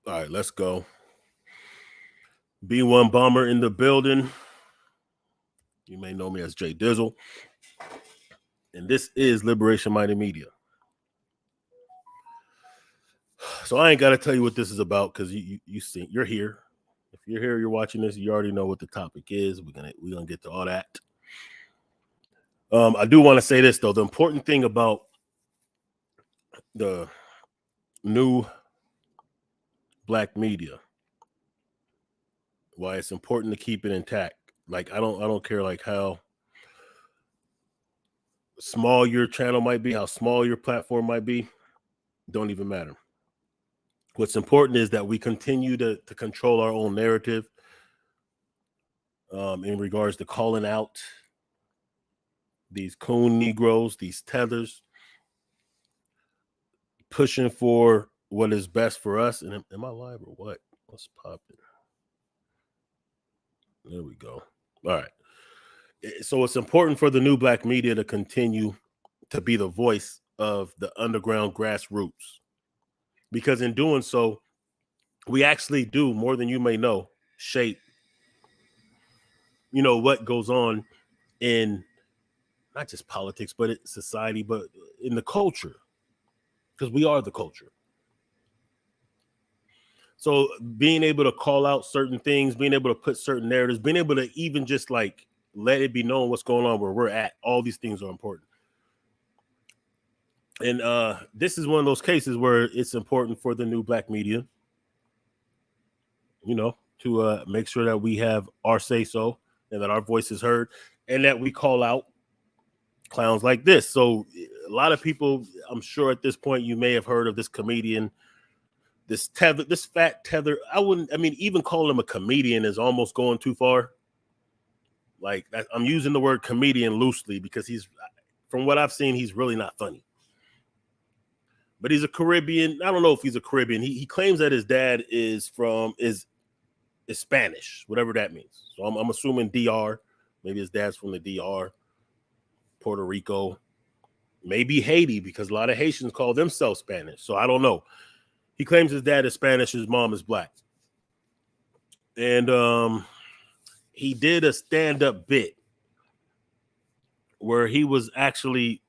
All right, let's go. B1 Bomber in the building. You may know me as Jay Dizzle. And this is Liberation Minded Media. So I ain't got to tell you what this is about because you see, you're here. If you're here, you're watching this, you already know what the topic is. We're gonna get to all that. I do want to say this though. The important thing about the new black media, why it's important to keep it intact. Like I don't care like how small your channel might be, how small your platform might be, don't even matter. What's important is that we continue to control our own narrative in regards to calling out these coon Negroes, these tethers, pushing for what is best for us. And am I live or what? What's popping? There we go. All right. So it's important for the new black media to continue to be the voice of the underground grassroots, because in doing so, we actually do, more than you may know, shape, what goes on in not just politics, but in society, but in the culture, because we are the culture. So being able to call out certain things, being able to put certain narratives, being able to even just like let it be known what's going on where we're at, all these things are important. And this is one of those cases where it's important for the new black media, to make sure that we have our say-so and that our voice is heard and that we call out clowns like this. So a lot of people, I'm sure at this point, you may have heard of this comedian, this fat tether. Even calling him a comedian is almost going too far. Like I'm using the word comedian loosely because from what I've seen, he's really not funny. But he's a Caribbean. I don't know if he's a Caribbean. He claims that his dad is Spanish, whatever that means. So I'm assuming DR. Maybe his dad's from the DR, Puerto Rico, maybe Haiti, because a lot of Haitians call themselves Spanish. So I don't know. He claims his dad is Spanish, his mom is black. And he did a stand-up bit where he was actually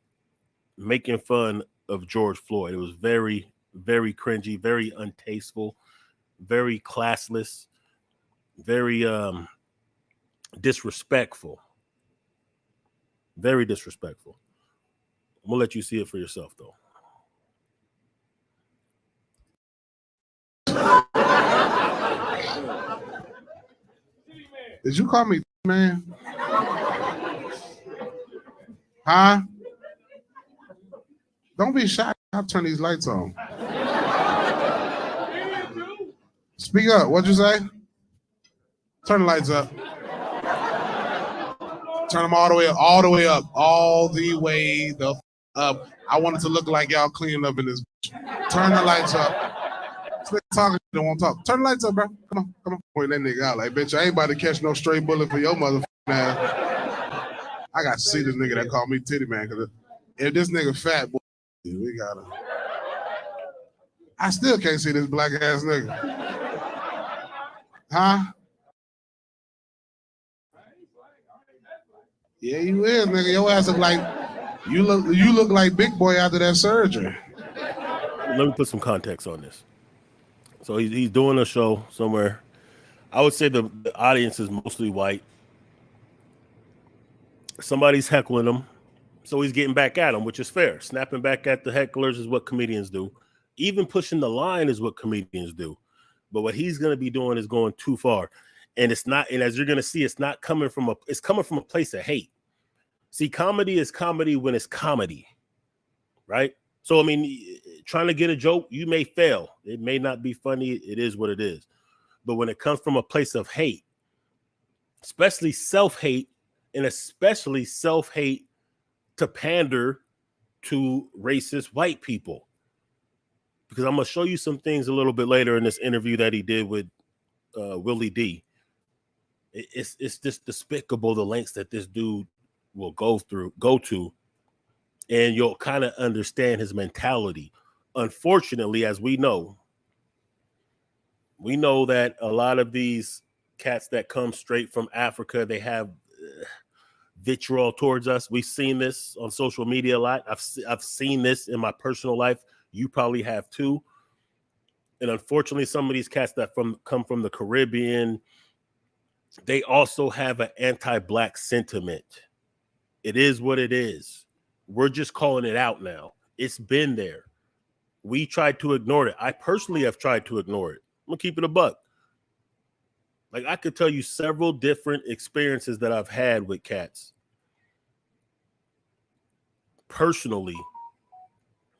making fun of Gorge Floyd. It was very, very cringy, very untasteful, very classless, very disrespectful. Very disrespectful. I'm gonna let you see it for yourself, though. Did you call me man? Huh? Don't be shy. I'll turn these lights on. Speak up. What'd you say? Turn the lights up. Turn them all the way up, all the way up, all the way up. I want it to look like y'all cleaning up in this. Turn the lights up. Talking, don't want to talk. Turn the lights up, bro. Come on. Point that nigga out like, bitch, I ain't about to catch no stray bullet for your motherfucking ass. I got to see this nigga that called me titty man, because if this nigga fat, boy, we gotta. I still can't see this black ass nigga. Huh? Yeah, you is, nigga. Your ass look like you look like Big Boy after that surgery. Let me put some context on this. So he's doing a show somewhere. I would say the audience is mostly white. Somebody's heckling him, so he's getting back at him, which is fair. Snapping back at the hecklers is what comedians do. Even pushing the line is what comedians do. But what he's going to be doing is going too far. And it's not, and as you're going to see, it's coming from a place of hate. See, comedy is comedy when it's comedy, right? So, trying to get a joke, you may fail. It may not be funny. It is what it is. But when it comes from a place of hate, especially self-hate, and especially self-hate to pander to racist white people, because I'm going to show you some things a little bit later in this interview that he did with Willie D. It's just despicable, the lengths that this dude will go to, and you'll kind of understand his mentality. Unfortunately, as we know, We know that a lot of these cats that come straight from Africa, they have vitriol towards us. We've seen this on social media a lot. I've seen this in my personal life. You probably have too. And unfortunately, some of these cats that come from the Caribbean, they also have an anti-Black sentiment. It is what it is. We're just calling it out now. It's been there. We tried to ignore it. I personally have tried to ignore it. I'm gonna keep it a buck. Like, I could tell you several different experiences that I've had with cats personally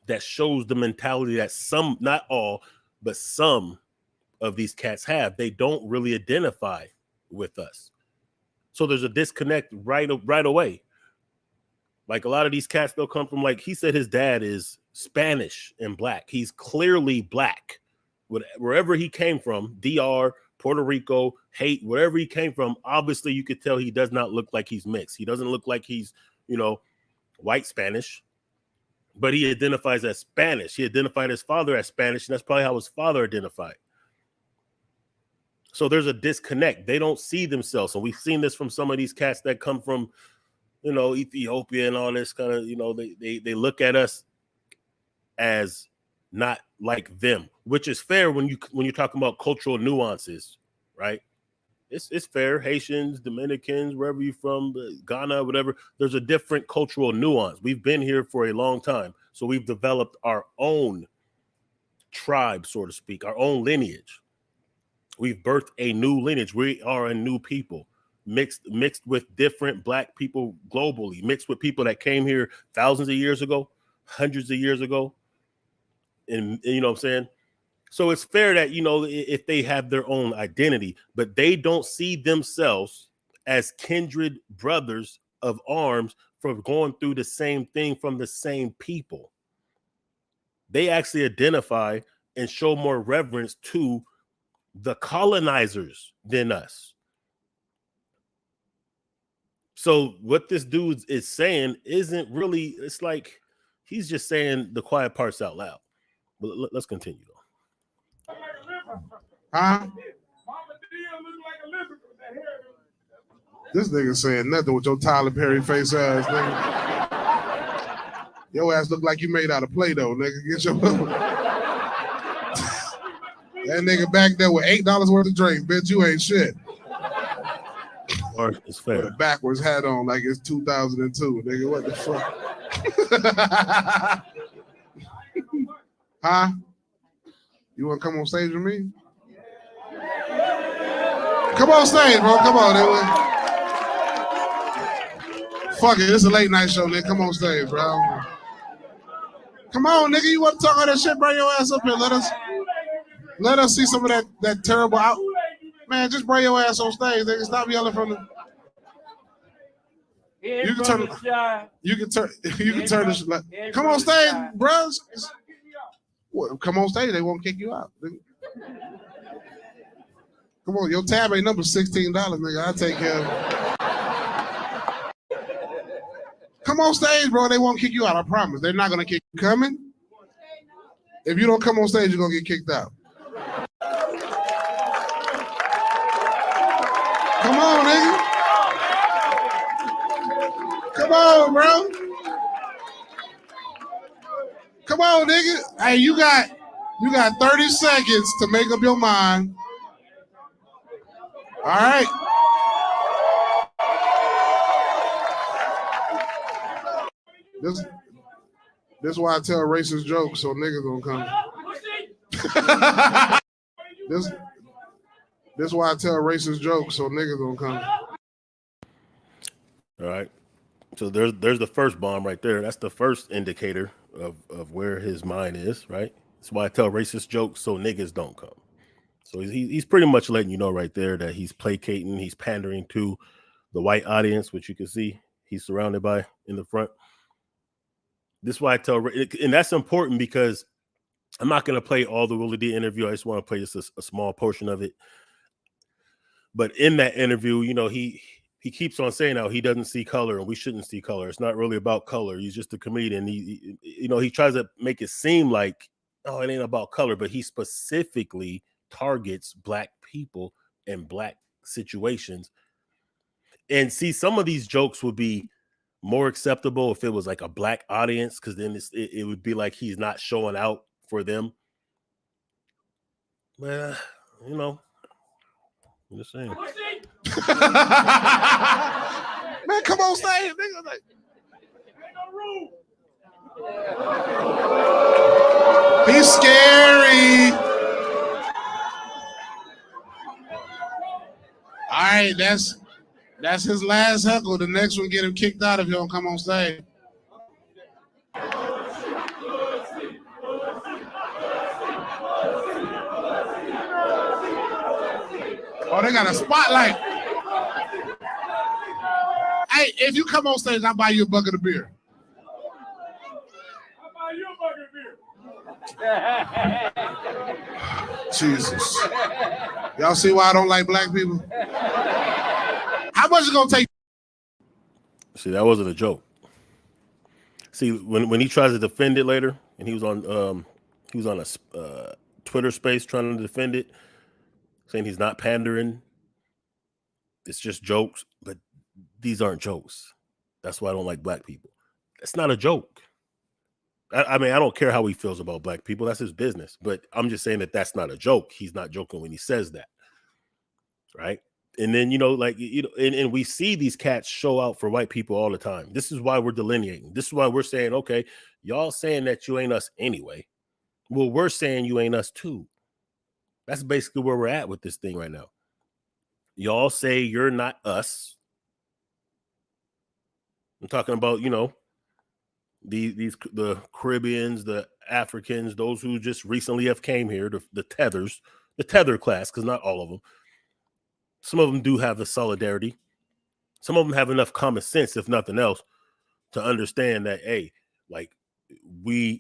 that shows the mentality that some, not all, but some of these cats have. They don't really identify with us. So there's a disconnect right away. Like, a lot of these cats, they'll come from, like, he said his dad is Spanish and Black. He's clearly Black. Wherever he came from, DR, Puerto Rico, Haiti, wherever he came from, obviously you could tell he does not look like he's mixed. He doesn't look like he's, white Spanish, but he identifies as Spanish. He identified his father as Spanish, and that's probably how his father identified. So there's a disconnect. They don't see themselves. And we've seen this from some of these cats that come from, Ethiopia and all this kind of, they look at us as not like them, which is fair when you're talking about cultural nuances, right? It's fair. Haitians, Dominicans, wherever you're from, Ghana, whatever, there's a different cultural nuance. We've been here for a long time. So we've developed our own tribe, so to speak, our own lineage. We've birthed a new lineage. We are a new people, mixed with different Black people globally, mixed with people that came here thousands of years ago, hundreds of years ago. And you know what I'm saying? So it's fair that, if they have their own identity, but they don't see themselves as kindred brothers of arms for going through the same thing from the same people. They actually identify and show more reverence to the colonizers than us. So what this dude is saying isn't really, it's like he's just saying the quiet parts out loud. But let's continue though. Huh? This nigga saying nothing with your Tyler Perry face ass, nigga. Your ass look like you made out of Play-Doh, nigga. Get your that nigga back there with $8 worth of drinks, bitch. You ain't shit. Or it's fair. With a backwards hat on like it's 2002, nigga. What the fuck? Huh? You want to come on stage with me? Come on stage, bro. Come on, nigga. Fuck it. It's a late night show, nigga. Come on stage, bro. Come on, nigga. You want to talk all that shit? Bring your ass up here. Let us see some of that terrible out. Man, just bring your ass on stage, nigga. Stop yelling from the. You can turn this. Come on stage, bro. Come on stage. They won't kick you out. Come on, your tab ain't number $16, nigga. I'll take care of it. Come on stage, bro. They won't kick you out. I promise. They're not gonna kick you. Coming. If you don't come on stage, you're gonna get kicked out. Come on, nigga. Come on, bro. Come on, nigga. Hey, you got 30 seconds to make up your mind. All right. This is why I tell racist jokes so niggas don't come. This is why I tell racist jokes so niggas don't come. All right. So there's the first bomb right there. That's the first indicator of where his mind is, right? That's why I tell racist jokes so niggas don't come. So he's pretty much letting you know right there that he's placating, he's pandering to the white audience, which you can see he's surrounded by in the front. This is why I tell, and that's important because I'm not going to play all the Willie D interview. I just want to play just a small portion of it. But in that interview, he keeps on saying how he doesn't see color and we shouldn't see color. It's not really about color. He's just a comedian. He tries to make it seem like, oh, it ain't about color, but he specifically targets black people and black situations. And see, some of these jokes would be more acceptable if it was like a black audience, because then it would be like he's not showing out for them. Well, you know, I'm just saying. Man, come on stage. Nigga, like, he's scary. All right, that's his last heckle. The next one get him kicked out if he don't come on stage. Oh, they got a spotlight. Hey, if you come on stage, I'll buy you a bucket of beer. I'll buy you a bucket of beer. Jesus. Y'all see why I don't like black people? How much is it gonna take? See, that wasn't a joke. See, when he tries to defend it later, and he was on a Twitter space trying to defend it, saying he's not pandering, it's just jokes. But these aren't jokes. That's why I don't like black people. It's not a joke. I mean, I don't care how he feels about black people. That's his business. But I'm just saying that that's not a joke. He's not joking when he says that, right? And then, and we see these cats show out for white people all the time. This is why we're delineating. This is why we're saying, okay, y'all saying that you ain't us anyway. Well, we're saying you ain't us too. That's basically where we're at with this thing right now. Y'all say you're not us. I'm talking about, the Caribbeans, the Africans, those who just recently have came here, the tether class, because not all of them. Some of them do have the solidarity. Some of them have enough common sense, if nothing else, to understand that, hey, like we're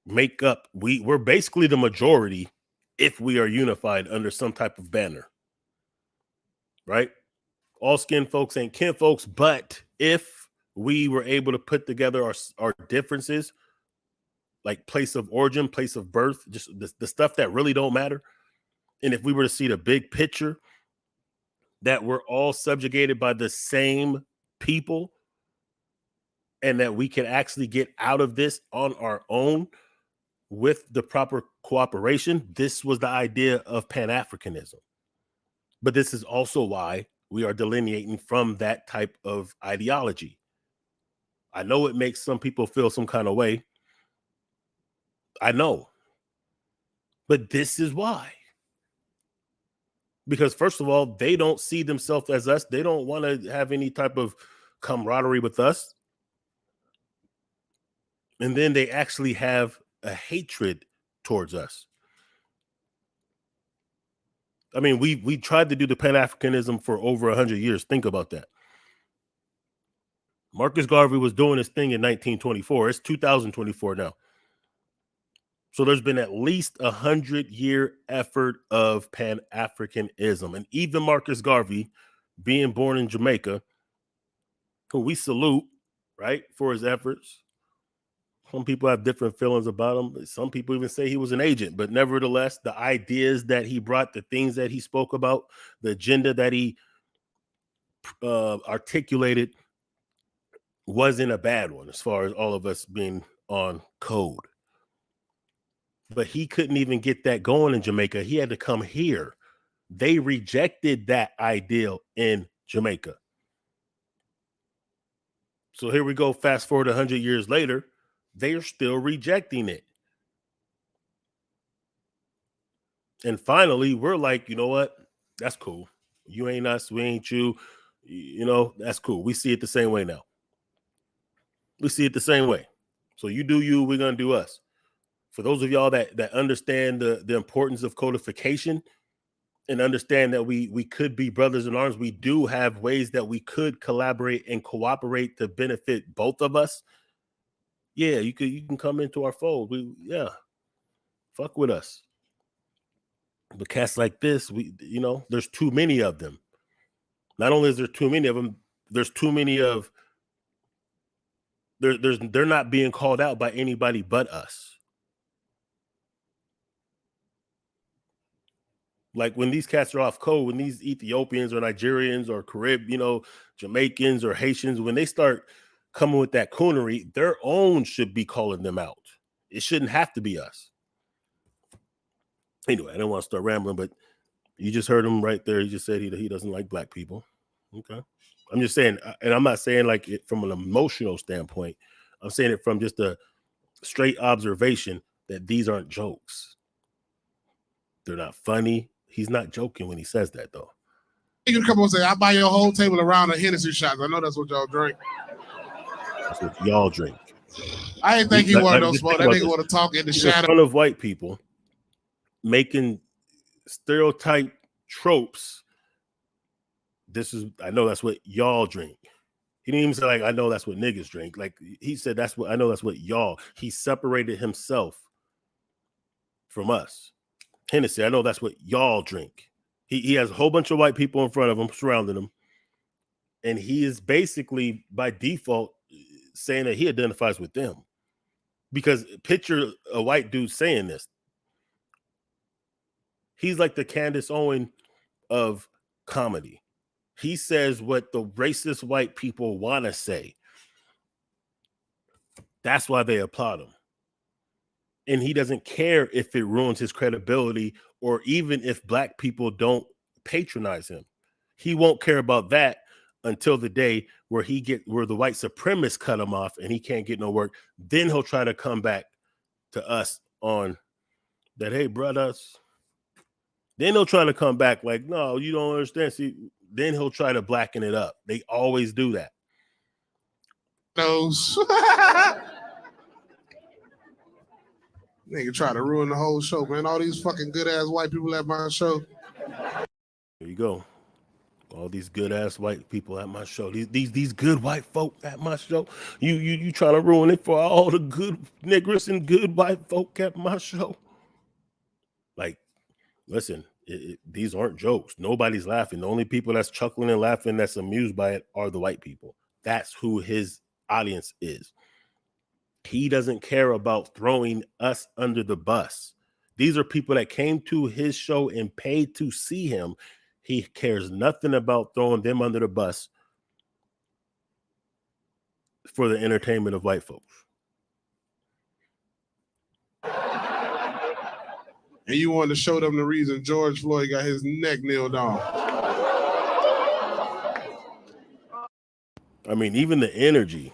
basically the majority if we are unified under some type of banner, right? All skin folks ain't kin folks, but if we were able to put together our differences, like place of origin, place of birth, just the stuff that really don't matter, and if we were to see the big picture, that we're all subjugated by the same people, and that we can actually get out of this on our own with the proper cooperation. This was the idea of Pan-Africanism. But this is also why we are delineating from that type of ideology. I know it makes some people feel some kind of way. I know. But this is why. Because first of all, they don't see themselves as us. They don't want to have any type of camaraderie with us. And then they actually have a hatred towards us. I mean, we tried to do the Pan-Africanism for over 100 years. Think about that. Marcus Garvey was doing his thing in 1924. It's 2024 now. So there's been at least 100-year effort of Pan-Africanism. And even Marcus Garvey, being born in Jamaica, who we salute, right, for his efforts. Some people have different feelings about him. Some people even say he was an agent. But nevertheless, the ideas that he brought, the things that he spoke about, the agenda that he articulated wasn't a bad one as far as all of us being on code. But he couldn't even get that going in Jamaica. He had to come here. They rejected that ideal in Jamaica. So here we go. Fast forward 100 years later, they are still rejecting it. And finally, we're like, you know what? That's cool. You ain't us. We ain't you. That's cool. We see it the same way now. We see it the same way. So you do you, we're going to do us. For those of y'all that understand the importance of codification and understand that we could be brothers in arms, we do have ways that we could collaborate and cooperate to benefit both of us. Yeah, you can come into our fold. Fuck with us. But cats like this, there's too many of them. Not only is there too many of them, there's too many of they're not being called out by anybody but us. Like when these cats are off code, when these Ethiopians or Nigerians or Caribbean, Jamaicans or Haitians, when they start coming with that coonery, their own should be calling them out. It shouldn't have to be us. Anyway, I don't want to start rambling, but you just heard him right there. He just said he doesn't like black people. Okay. I'm just saying, and I'm not saying like it from an emotional standpoint. I'm saying it from just a straight observation that these aren't jokes. They're not funny. He's not joking when he says that, though. You can come on and say, I buy your whole table around of Hennessy shots. I know that's what y'all drink. That's what y'all drink. I didn't think he wanted no smoke. That nigga want to talk in the shadow. In front of white people, making stereotype tropes. I know that's what y'all drink. He didn't even say like, I know that's what niggas drink. Like he said, I know that's what y'all. He separated himself from us. Hennessy, I know that's what y'all drink. He has a whole bunch of white people in front of him, surrounding him. And he is basically, by default, saying that he identifies with them. Because picture a white dude saying this. He's like the Candace Owen of comedy. He says what the racist white people want to say. That's why they applaud him. And he doesn't care if it ruins his credibility or even if black people don't patronize him. He won't care about that until the day where the white supremacists cut him off and he can't get no work. Then he'll try to come back to us on that, hey, brothers. Then he'll try to come back like, no, you don't understand. See, then he'll try to blacken it up. They always do that. Those nigga try to ruin the whole show, man. All these fucking good ass white people at my show. There you go. All these good ass white people at my show. These good white folk at my show. You trying to ruin it for all the good niggers and good white folk at my show. Like, listen, these aren't jokes. Nobody's laughing. The only people that's chuckling and laughing, that's amused by it, are the white people. That's who his audience is. He doesn't care about throwing us under the bus. These are people that came to his show and paid to see him. He cares nothing about throwing them under the bus for the entertainment of white folks. And you wanted to show them the reason Gorge Floyd got his neck nailed on. I mean, even the energy.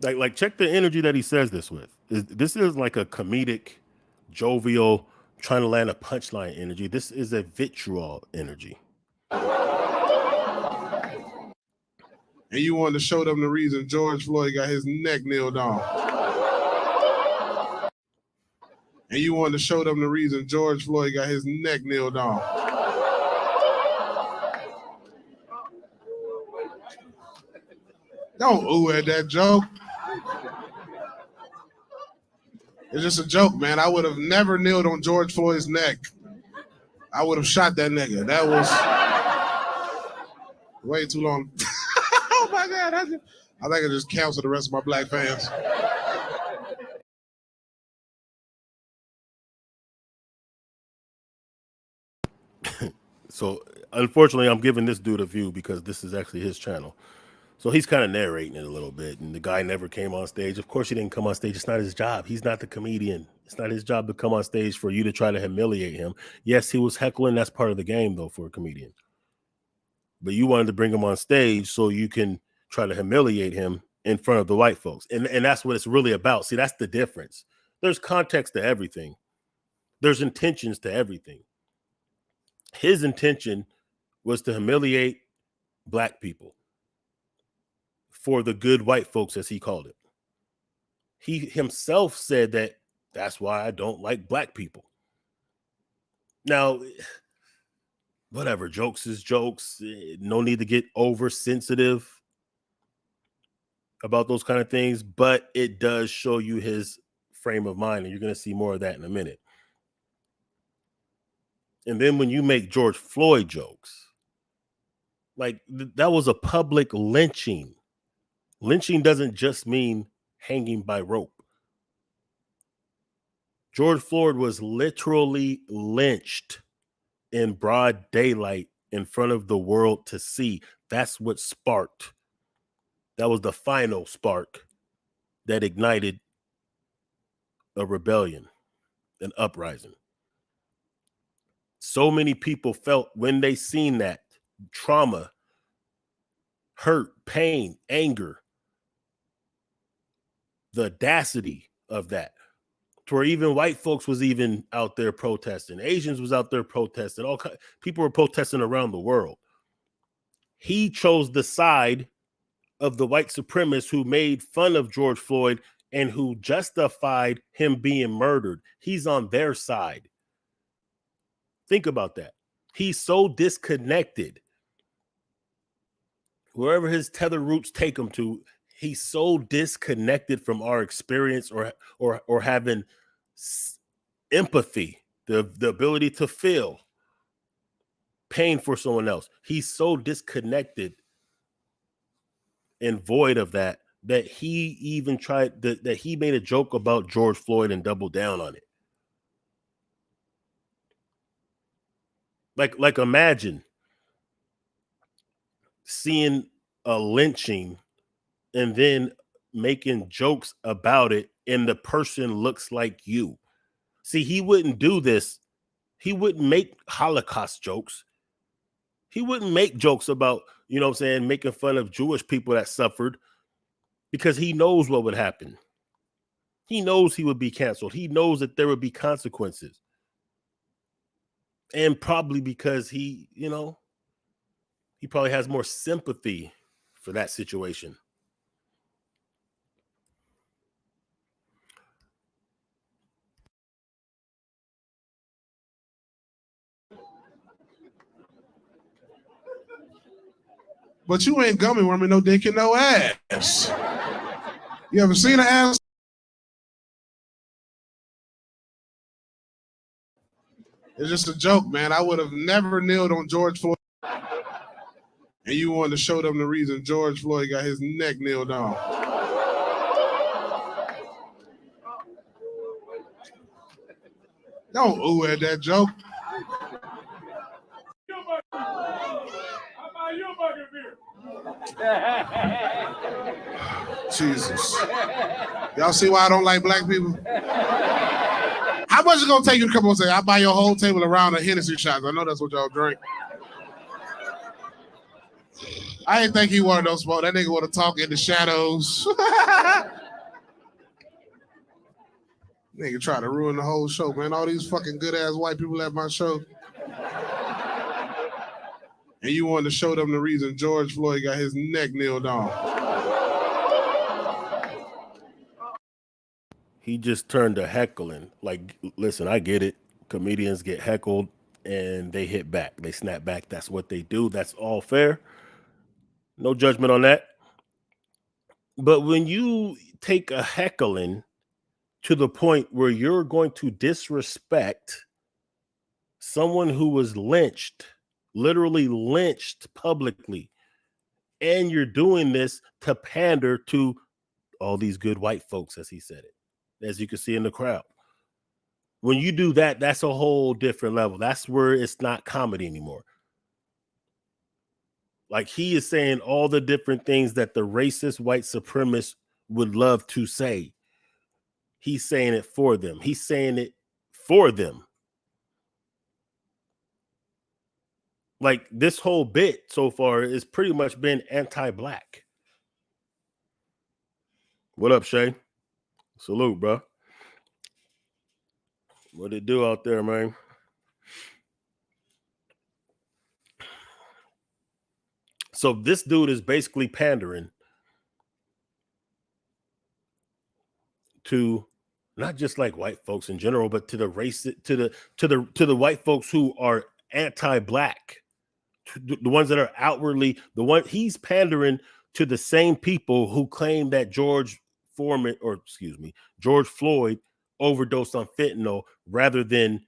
Like check the energy that he says this with. This is like a comedic, jovial, trying to land a punchline energy. This is a vitriol energy. And you wanted to show them the reason Gorge Floyd got his neck nailed on. And you wanted to show them the reason Gorge Floyd got his neck nailed on. Don't ooh at that joke. It's just a joke, man. I would have never kneeled on Gorge Floyd's neck. I would have shot that nigga. That was way too long. Oh my God. I think I just canceled the rest of my black fans. So unfortunately, I'm giving this dude a view because this is actually his channel. So he's kind of narrating it a little bit. And the guy never came on stage. Of course, he didn't come on stage. It's not his job. He's not the comedian. It's not his job to come on stage for you to try to humiliate him. Yes, he was heckling. That's part of the game, though, for a comedian. But you wanted to bring him on stage so you can try to humiliate him in front of the white folks. And that's what it's really about. See, that's the difference. There's context to everything. There's intentions to everything. His intention was to humiliate black people for the good white folks, as he called it. He himself said that that's why I don't like black people. Now, whatever, jokes is jokes. No need to get oversensitive about those kind of things, but it does show you his frame of mind, and you're going to see more of that in a minute. And then when you make Gorge Floyd jokes, like that was a public lynching. Lynching doesn't just mean hanging by rope. Gorge Floyd was literally lynched in broad daylight in front of the world to see. That's what sparked. That was the final spark that ignited a rebellion, an uprising. So many people felt when they seen that trauma, hurt, pain, anger, the audacity of that, to where even white folks was even out there protesting. Asians was out there protesting. People were protesting around the world. He chose the side of the white supremacists who made fun of George Floyd and who justified him being murdered. He's on their side. Think about that. He's so disconnected. Wherever his tether roots take him to, he's so disconnected from our experience or having empathy, the ability to feel pain for someone else. He's so disconnected and void of that he even tried that he made a joke about George Floyd and doubled down on it. Like imagine seeing a lynching and then making jokes about it and the person looks like you. See, he wouldn't do this. He wouldn't make Holocaust jokes. He wouldn't make jokes about, you know what I'm saying, making fun of Jewish people that suffered, because he knows what would happen. He knows he would be canceled. He knows that there would be consequences. And probably because he probably has more sympathy for that situation. But you ain't gummy worming no dick in no ass. You ever seen an ass? It's just a joke, man. I would have never kneeled on George Floyd. And you wanted to show them the reason George Floyd got his neck kneeled on. Don't ooh at that joke. Jesus. Y'all see why I don't like black people? How much is it gonna take you to come on and say, I'll buy your whole table around of Hennessy shots? I know that's what y'all drink. I didn't think he wanted no smoke. That nigga want to talk in the shadows. Nigga try to ruin the whole show, man. All these fucking good ass white people at my show. And you wanted to show them the reason George Floyd got his neck kneeled on. He just turned to heckling. Like, listen, I get it. Comedians get heckled and they hit back. They snap back. That's what they do. That's all fair. No judgment on that. But when you take a heckling to the point where you're going to disrespect someone who was lynched, literally lynched publicly, and you're doing this to pander to all these good white folks, as he said it, as you can see in the crowd. When you do that, that's a whole different level. That's where it's not comedy anymore. Like, he is saying all the different things that the racist white supremacists would love to say. He's saying it for them. He's saying it for them. Like, this whole bit so far has pretty much been anti-black. What up, Shay? Salute, bro. What it do out there, man? So this dude is basically pandering to not just like white folks in general, but to the race, to the white folks who are anti-black, the ones that are outwardly he's pandering to the same people who claim that George Floyd overdosed on fentanyl rather than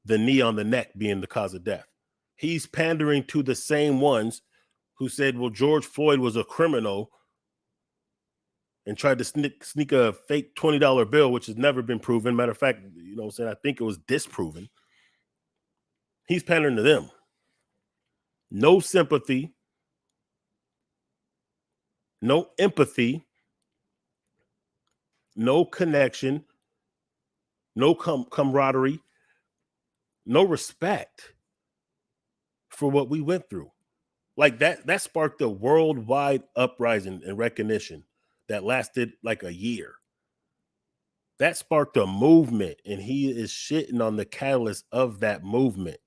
the knee on the neck being the cause of death. He's pandering to the same ones who said, well, George Floyd was a criminal and tried to sneak a fake $20 bill, which has never been proven. Matter of fact, you know what I'm saying, I think it was disproven. He's pandering to them. No sympathy, no empathy, no connection, no camaraderie, no respect for what we went through. Like that sparked a worldwide uprising and recognition that lasted like a year. That sparked a movement, and he is shitting on the catalyst of that movement.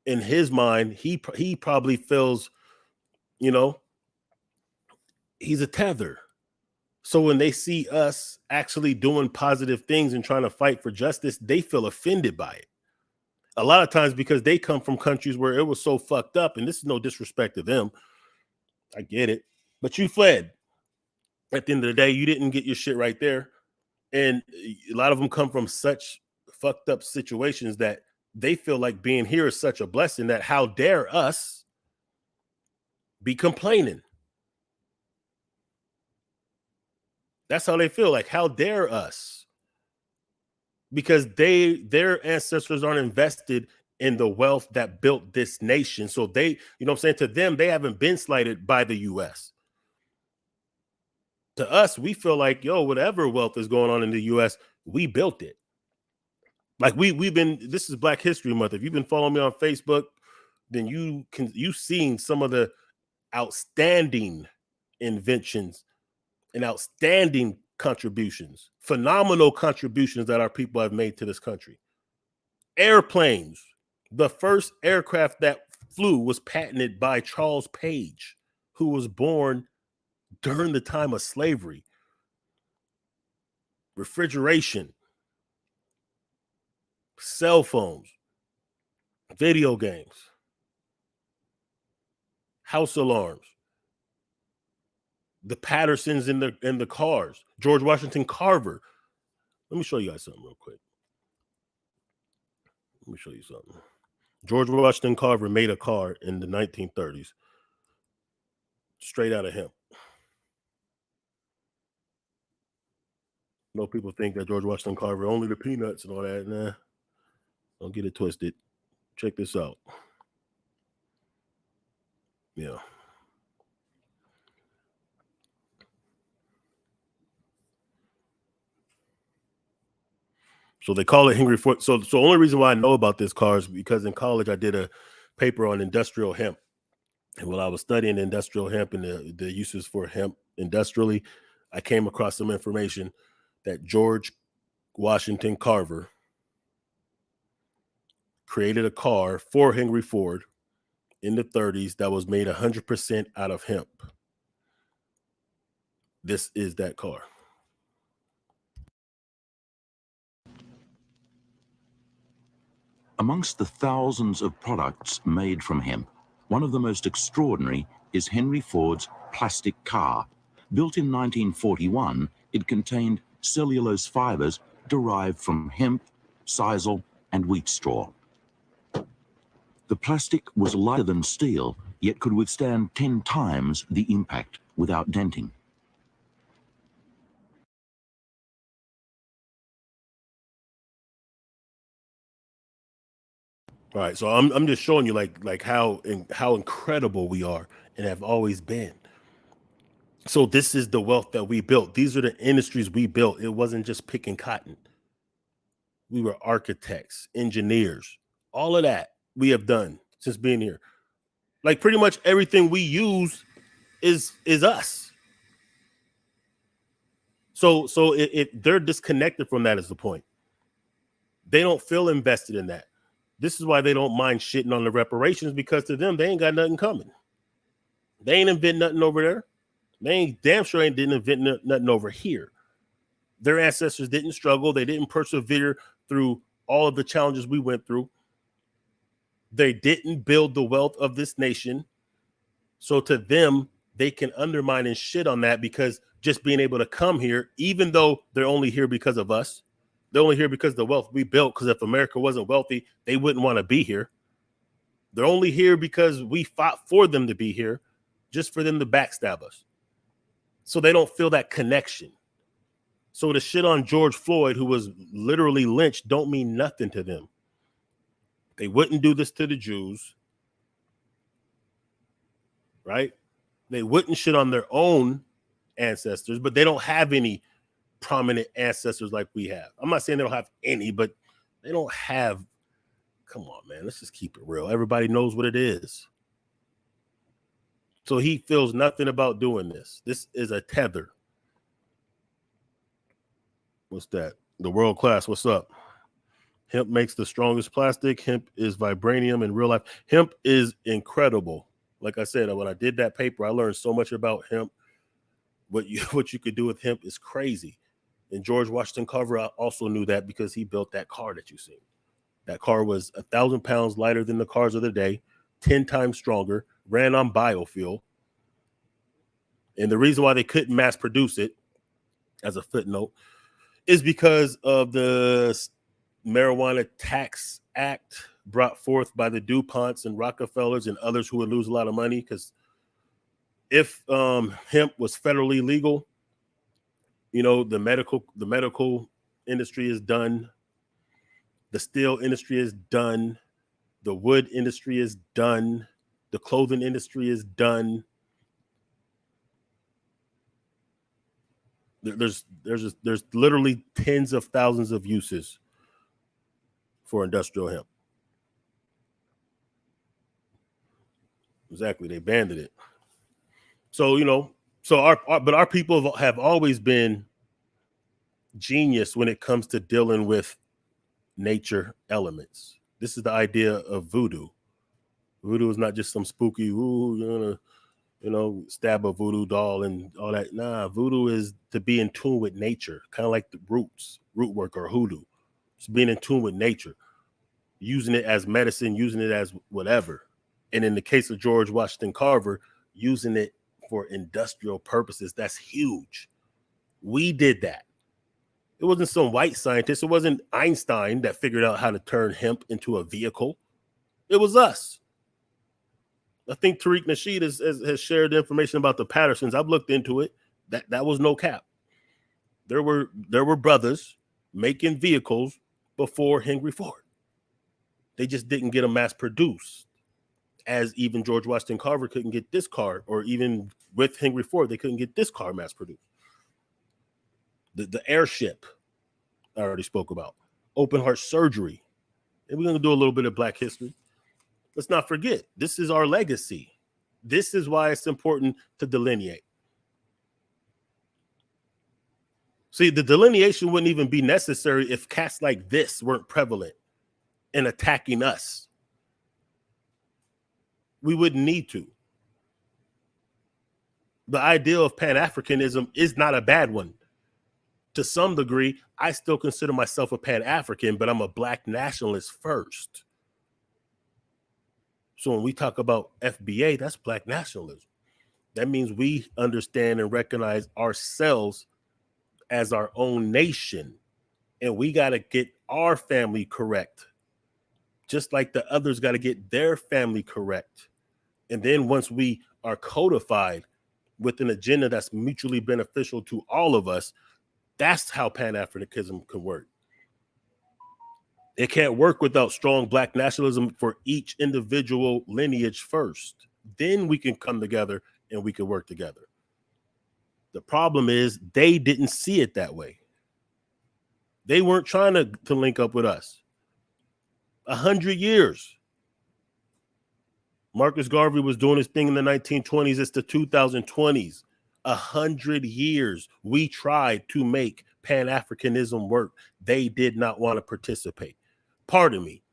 In his mind, he probably feels, you know, he's a tether. So when they see us actually doing positive things and trying to fight for justice, they feel offended by it. A lot of times because they come from countries where it was so fucked up, and this is no disrespect to them. I get it. But you fled. At the end of the day, you didn't get your shit right there. And a lot of them come from such fucked up situations that they feel like being here is such a blessing that how dare us be complaining? That's how they feel. Like, how dare us? Because their ancestors aren't invested in the wealth that built this nation. So they, you know what I'm saying? To them, they haven't been slighted by the US. To us, we feel like, yo, whatever wealth is going on in the US, we built it. Like we've been, this is Black History Month. If you've been following me on Facebook, then you've seen some of the outstanding inventions and outstanding contributions, phenomenal contributions that our people have made to this country. Airplanes. The first aircraft that flew was patented by Charles Page, who was born during the time of slavery. Refrigeration, cell phones, video games, house alarms, the Pattersons in the cars, George Washington Carver. Let me show you guys something real quick. Let me show you something. George Washington Carver made a car in the 1930s, straight out of hemp. No, people think that George Washington Carver only the peanuts and all that. Nah, don't get it twisted. Check this out. Yeah. So they call it Henry Ford. So the only reason why I know about this car is because in college I did a paper on industrial hemp. And while I was studying industrial hemp and the uses for hemp industrially, I came across some information that George Washington Carver created a car for Henry Ford in the 30s that was made 100% out of hemp. This is that car. Amongst the thousands of products made from hemp, one of the most extraordinary is Henry Ford's plastic car. Built in 1941, it contained cellulose fibers derived from hemp, sisal, and wheat straw. The plastic was lighter than steel, yet could withstand 10 times the impact without denting. All right, so I'm just showing you like how incredible we are and have always been. So this is the wealth that we built. These are the industries we built. It wasn't just picking cotton. We were architects, engineers, all of that we have done since being here. Like pretty much everything we use is us. So if they're disconnected from that is the point. They don't feel invested in that. This is why they don't mind shitting on the reparations, because to them, they ain't got nothing coming. They ain't invent nothing over there. They ain't damn sure didn't invent nothing over here. Their ancestors didn't struggle. They didn't persevere through all of the challenges we went through. They didn't build the wealth of this nation. So to them, they can undermine and shit on that because just being able to come here, even though they're only here because of us, they're only here because of the wealth we built, because if America wasn't wealthy, they wouldn't want to be here. They're only here because we fought for them to be here, just for them to backstab us. So they don't feel that connection. So the shit on George Floyd, who was literally lynched, don't mean nothing to them. They wouldn't do this to the Jews, right? They wouldn't shit on their own ancestors, but they don't have any prominent ancestors like we have. I'm not saying they don't have any, but they don't have. Come on, man. Let's just keep it real. Everybody knows what it is. So he feels nothing about doing this. This is a tether. What's that? The world class. What's up? Hemp makes the strongest plastic. Hemp is vibranium in real life. Hemp is incredible. Like I said, when I did that paper, I learned so much about hemp. What you could do with hemp is crazy. And George Washington Carver also knew that because he built that car that you see. That car was 1,000 pounds lighter than the cars of the day, 10 times stronger, ran on biofuel. And the reason why they couldn't mass produce it, as a footnote, is because of the Marijuana Tax Act brought forth by the DuPonts and Rockefellers and others who would lose a lot of money. Because if hemp was federally legal, you know, the medical industry is done. The steel industry is done. The wood industry is done. The clothing industry is done. There's literally tens of thousands of uses for industrial hemp. Exactly, they banned it. So our people have always been genius when it comes to dealing with nature elements. This is the idea of voodoo. Voodoo is not just some spooky, you're gonna, stab a voodoo doll and all that. Nah, voodoo is to be in tune with nature, kind of like the root work or hoodoo. It's being in tune with nature, using it as medicine, using it as whatever. And in the case of George Washington Carver, using it for industrial purposes. That's huge. We did that. It wasn't some white scientist. It wasn't Einstein that figured out how to turn hemp into a vehicle. It was us. I think Tariq Nasheed has shared information about the Pattersons. I've looked into it. That was no cap. There were brothers making vehicles before Henry Ford. They just didn't get them mass produced, as even George Washington Carver couldn't get this car, or even with Henry Ford, they couldn't get this car mass produced. The airship, I already spoke about. Open heart surgery. And we're going to do a little bit of Black history. Let's not forget, this is our legacy. This is why it's important to delineate. See, the delineation wouldn't even be necessary if cats like this weren't prevalent and attacking us. We wouldn't need to. The idea of Pan-Africanism is not a bad one. To some degree, I still consider myself a Pan-African, but I'm a Black nationalist first. So when we talk about FBA, that's Black nationalism. That means we understand and recognize ourselves as our own nation, and we got to get our family correct, just like the others got to get their family correct. And then once we are codified with an agenda that's mutually beneficial to all of us, that's how Pan-Africanism can work. It can't work without strong Black nationalism for each individual lineage first. Then we can come together and we can work together. The problem is they didn't see it that way. They weren't trying to link up with us. 100 years. Marcus Garvey was doing his thing in the 1920s. It's the 2020s. 100 years. We tried to make Pan-Africanism work. They did not want to participate. Pardon me.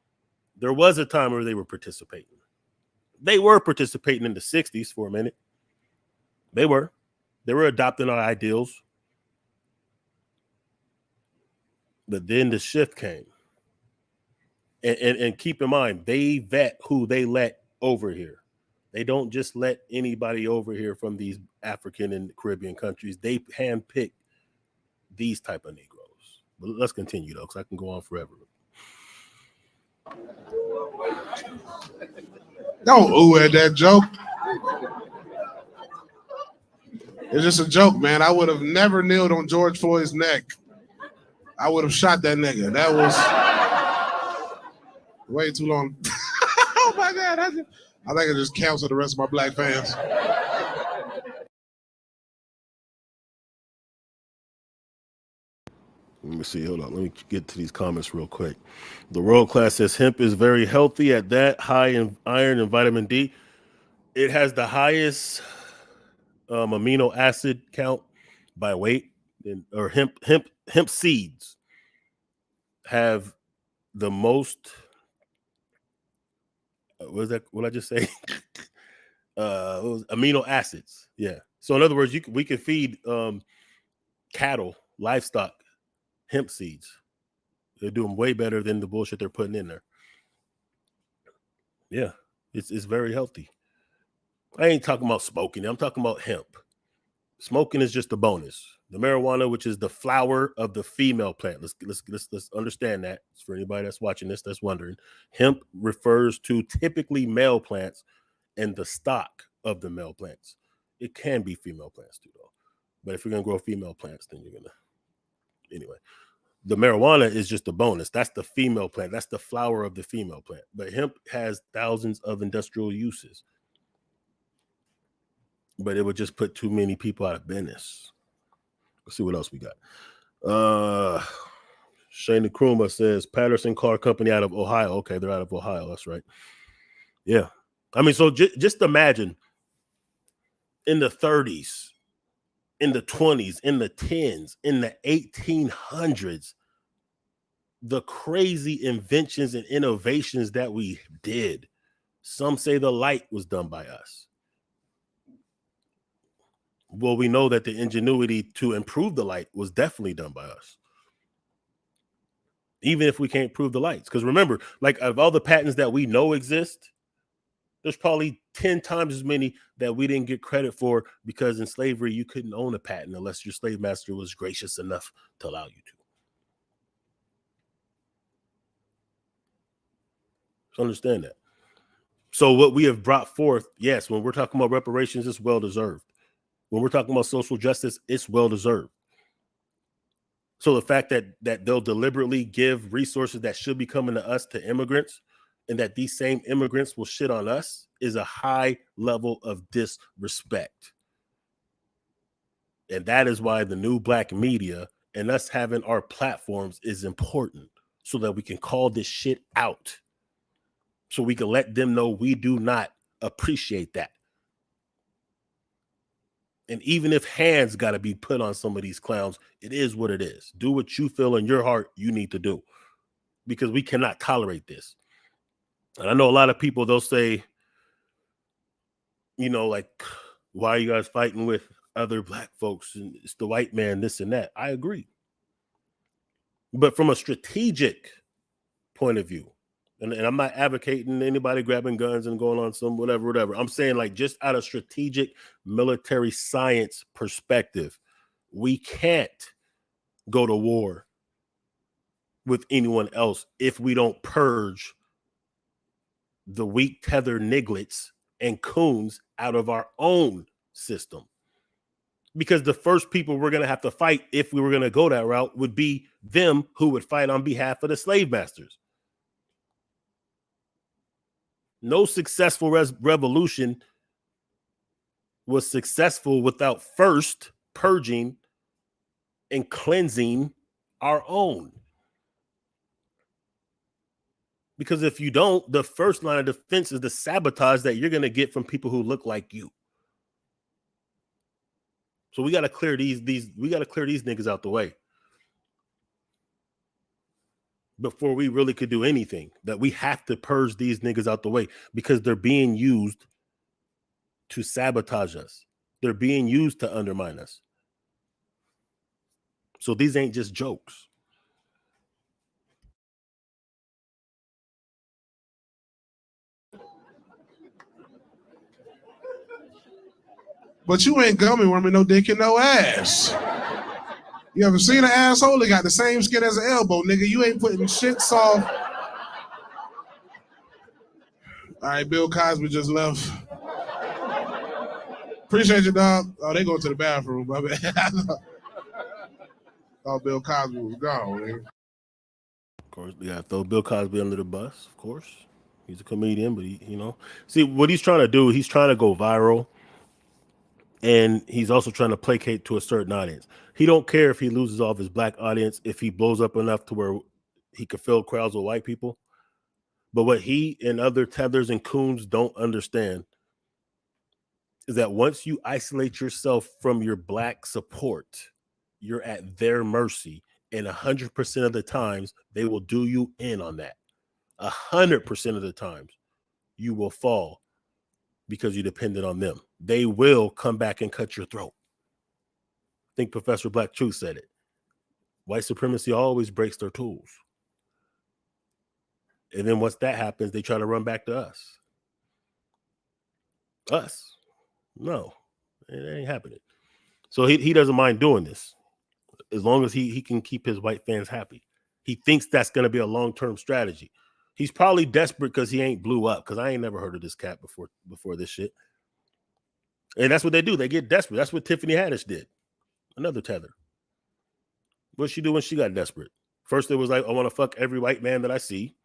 There was a time where they were participating. They were participating in the 60s for a minute. They were adopting our ideals. But then the shift came. And keep in mind, they vet who they let over here. They don't just let anybody over here from these African and Caribbean countries. They handpick these type of Negroes. But let's continue, though, because I can go on forever. Don't ooh at that joke. It's just a joke, man. I would have never kneeled on George Floyd's neck. I would have shot that nigga. Way too long. Oh my God. I think I just cancel the rest of my black fans. Let me see. Hold on. Let me get to these comments real quick. The World Class says hemp is very healthy at that, high in iron and vitamin D. It has the highest amino acid count by weight, or hemp seeds have the most. What is that? What did I just say? What was amino acids. Yeah. So in other words, we could feed cattle, livestock, hemp seeds. They're doing way better than the bullshit they're putting in there. Yeah, it's very healthy. I ain't talking about smoking. I'm talking about hemp. Smoking is just a bonus. The marijuana, which is the flower of the female plant. Let's understand that. It's for anybody that's watching this that's wondering. Hemp refers to typically male plants and the stock of the male plants. It can be female plants too, though. But if you're gonna grow female plants, then you're gonna anyway. The marijuana is just a bonus. That's the female plant. That's the flower of the female plant. But hemp has thousands of industrial uses. But it would just put too many people out of business. Let's see what else we got. Shane Nkrumah says Patterson Car Company out of Ohio. Okay, they're out of Ohio. That's right. Yeah. I mean, so just imagine in the 30s, in the 20s, in the 10s, in the 1800s, the crazy inventions and innovations that we did. Some say the light was done by us. Well, we know that the ingenuity to improve the light was definitely done by us. Even if we can't prove the lights. Because remember, like of all the patents that we know exist, there's probably 10 times as many that we didn't get credit for because in slavery, you couldn't own a patent unless your slave master was gracious enough to allow you to. So understand that. So what we have brought forth, yes, when we're talking about reparations, it's well-deserved. When we're talking about social justice, it's well-deserved. So the fact that they'll deliberately give resources that should be coming to us to immigrants, and that these same immigrants will shit on us, is a high level of disrespect. And that is why the new black media and us having our platforms is important, so that we can call this shit out. So we can let them know we do not appreciate that. And even if hands got to be put on some of these clowns, it is what it is. Do what you feel in your heart you need to do, because we cannot tolerate this. And I know a lot of people, they'll say, you know, like, why are you guys fighting with other black folks? And it's the white man, this and that. I agree. But from a strategic point of view, and I'm not advocating anybody grabbing guns and going on some whatever. I'm saying, like, just out of strategic military science perspective, we can't go to war with anyone else if we don't purge the weak tether nigglets and coons out of our own system. Because the first people we're going to have to fight, if we were going to go that route, would be them who would fight on behalf of the slave masters. No successful revolution was successful without first purging and cleansing our own. Because if you don't, the first line of defense is the sabotage that you're going to get from people who look like you. So we got to clear these niggas out the way before we really could do anything. That we have to purge these niggas out the way, because they're being used to sabotage us. They're being used to undermine us. So these ain't just jokes. But you ain't gummy worming no dick in no ass. You ever seen an asshole that got the same skin as an elbow, nigga? You ain't putting shit soft. All right, Bill Cosby just left. Appreciate you, dog. Oh, they going to the bathroom. My bad. Oh, Bill Cosby was gone, nigga. course, you got to throw Bill Cosby under the bus. Of course, he's a comedian, but see what he's trying to do. He's trying to go viral, and he's also trying to placate to a certain audience. He don't care if he loses all of his black audience, if he blows up enough to where he could fill crowds with white people. But what he and other tethers and coons don't understand is that once you isolate yourself from your black support, you're at their mercy. And 100% of the times, they will do you in on that. 100% of the times, you will fall because you depended on them. They will come back and cut your throat. I think Professor Black Truth said it. White supremacy always breaks their tools. And then once that happens, they try to run back to us. Us? No, it ain't happening. So he doesn't mind doing this as long as he can keep his white fans happy. He thinks that's going to be a long-term strategy. He's probably desperate because he ain't blew up, because I ain't never heard of this cat before this shit. And that's what they do. They get desperate. That's what Tiffany Haddish did. Another tether. What'd she do when she got desperate? First, it was like, I want to fuck every white man that I see.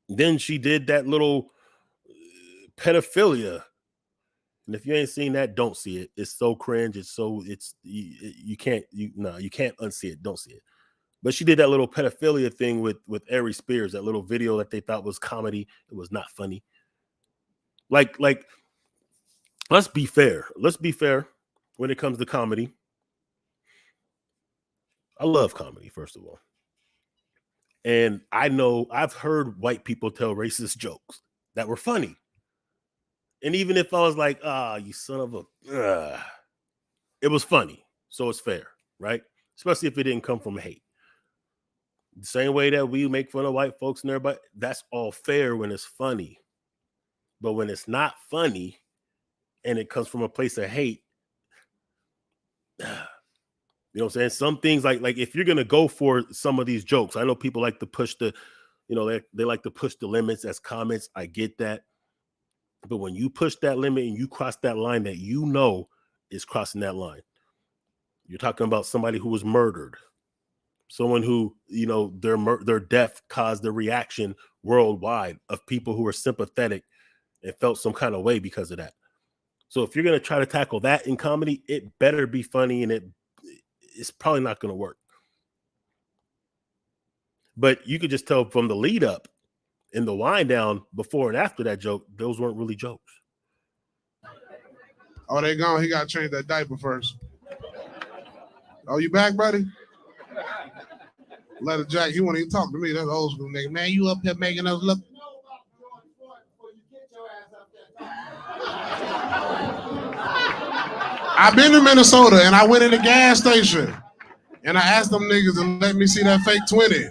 Then she did that little pedophilia. And if you ain't seen that, don't see it. It's so cringe. You can't unsee it. Don't see it. But she did that little pedophilia thing with Ari Spears, that little video that they thought was comedy. It was not funny. Like, let's be fair. Let's be fair when it comes to comedy. I love comedy, first of all. And I know I've heard white people tell racist jokes that were funny. And even if I was like, you son of a, it was funny. So it's fair, right? Especially if it didn't come from hate. The same way that we make fun of white folks and everybody, that's all fair when it's funny. But when it's not funny and it comes from a place of hate, you know what I'm saying? Some things like if you're going to go for some of these jokes, I know people like to push they like to push the limits as comments. I get that. But when you push that limit and you cross that line that you know is crossing that line, you're talking about somebody who was murdered, someone who, their death caused the reaction worldwide of people who were sympathetic and felt some kind of way because of that. So if you're going to try to tackle that in comedy, it better be funny, and it's probably not going to work. But you could just tell from the lead up and the wind down before and after that joke, those weren't really jokes. Oh, they gone. He got to change that diaper first. Oh, you back, buddy? Letter Jack, he won't even talk to me. That's old school nigga. Man, you up here making us look. I've been to Minnesota and I went in the gas station and I asked them niggas to let me see that fake 20.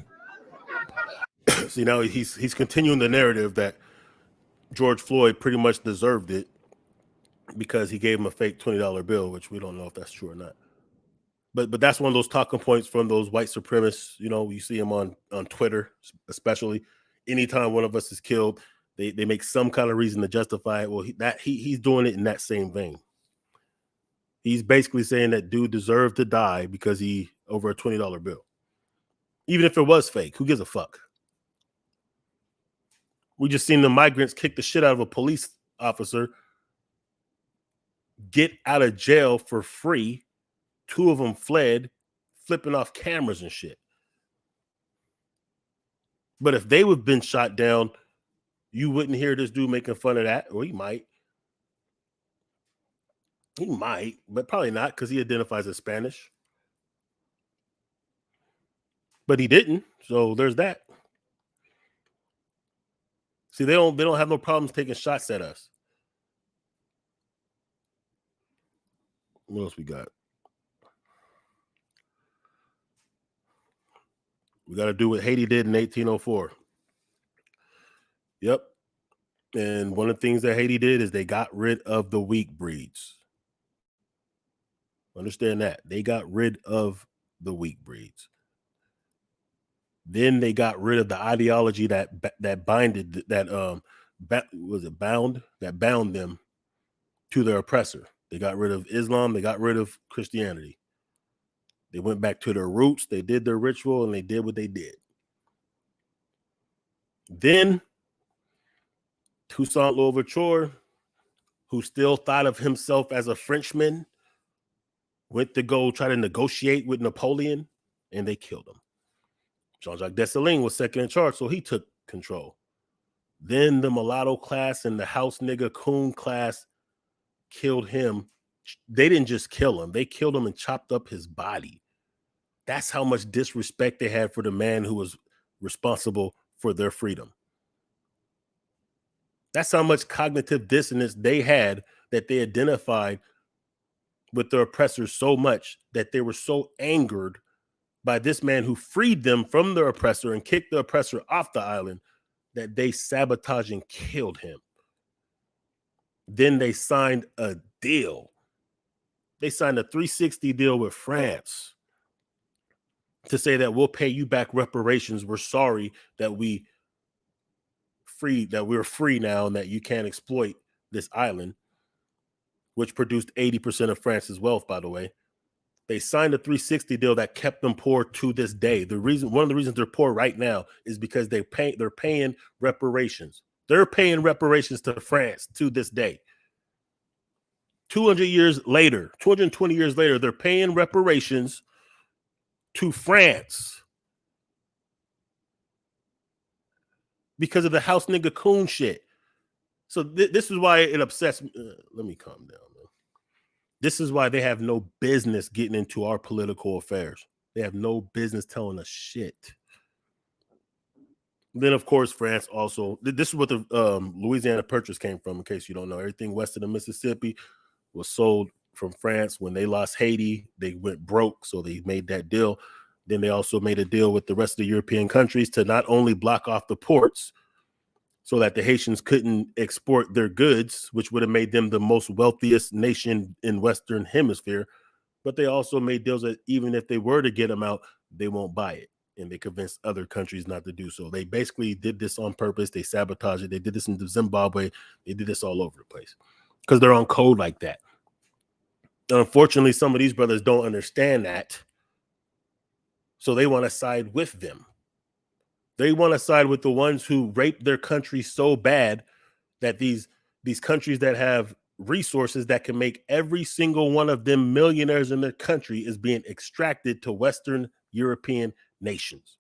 See, now he's continuing the narrative that George Floyd pretty much deserved it because he gave him a fake $20 bill, which we don't know if that's true or not. But that's one of those talking points from those white supremacists. You see them on Twitter, especially. Anytime one of us is killed, they make some kind of reason to justify it. Well, he's doing it in that same vein. He's basically saying that dude deserved to die because he over a $20 bill. Even if it was fake, who gives a fuck? We just seen the migrants kick the shit out of a police officer, get out of jail for free. 2 of them fled, flipping off cameras and shit. But if they would have been shot down, you wouldn't hear this dude making fun of that. Or he might. He might, but probably not, because he identifies as Spanish. But he didn't, so there's that. See, they don't have no problems taking shots at us. What else we got? We got to do what Haiti did in 1804. Yep. And one of the things that Haiti did is they got rid of the weak breeds. Understand that. They got rid of the weak breeds. Then they got rid of the ideology that bound them to their oppressor. They got rid of Islam. They got rid of Christianity. They went back to their roots. They did their ritual and they did what they did. Then Toussaint Louverture, who still thought of himself as a Frenchman, went to go try to negotiate with Napoleon, and they killed him. Jean-Jacques Dessalines was second in charge, so he took control. Then the mulatto class and the house nigga coon class killed him. They didn't just kill him. They killed him and chopped up his body. That's how much disrespect they had for the man who was responsible for their freedom. That's how much cognitive dissonance they had, that they identified with their oppressors so much that they were so angered by this man who freed them from their oppressor and kicked the oppressor off the island that they sabotaged and killed him. Then they signed a deal. They signed a 360 deal with France to say that we'll pay you back reparations. We're sorry that we're free now and that you can't exploit this island, which produced 80% of France's wealth, by the way. They signed a 360 deal that kept them poor to this day. One of the reasons they're poor right now is because they're paying reparations. They're paying reparations to France to this day. 220 years later, they're paying reparations to France because of the house nigga coon shit. So this is why it upsets me. Let me calm down, man. This is why they have no business getting into our political affairs. They have no business telling us shit. Then, of course, France also, this is what the Louisiana Purchase came from, in case you don't know. Everything west of the Mississippi was sold from France. When they lost Haiti, they went broke, so they made that deal. Then they also made a deal with the rest of the European countries to not only block off the ports so that the Haitians couldn't export their goods, which would have made them the most wealthiest nation in Western Hemisphere, but they also made deals that even if they were to get them out, they won't buy it. And they convinced other countries not to do so. They basically did this on purpose. They sabotaged it. They did this in Zimbabwe. They did this all over the place because they're on code like that. And unfortunately, some of these brothers don't understand that. So they want to side with them. They want to side with the ones who raped their country so bad that these countries that have resources that can make every single one of them millionaires in their country is being extracted to Western European nations.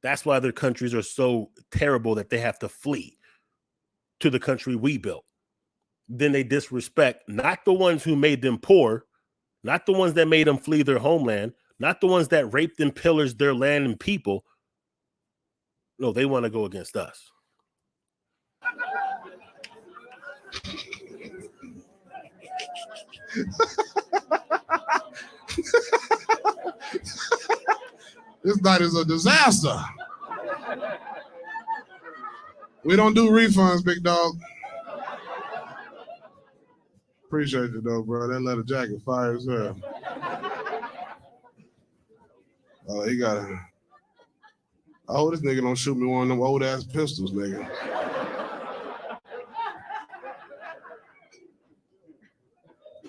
That's why their countries are so terrible that they have to flee to the country we built. Then they disrespect not the ones who made them poor, not the ones that made them flee their homeland, not the ones that raped and pillaged their land and people. No, they want to go against us. This night is a disaster. We don't do refunds, big dog. Appreciate you though, bro. That leather jacket fire as hell. Oh, he got it. Oh, this nigga don't shoot me one of them old ass pistols, nigga.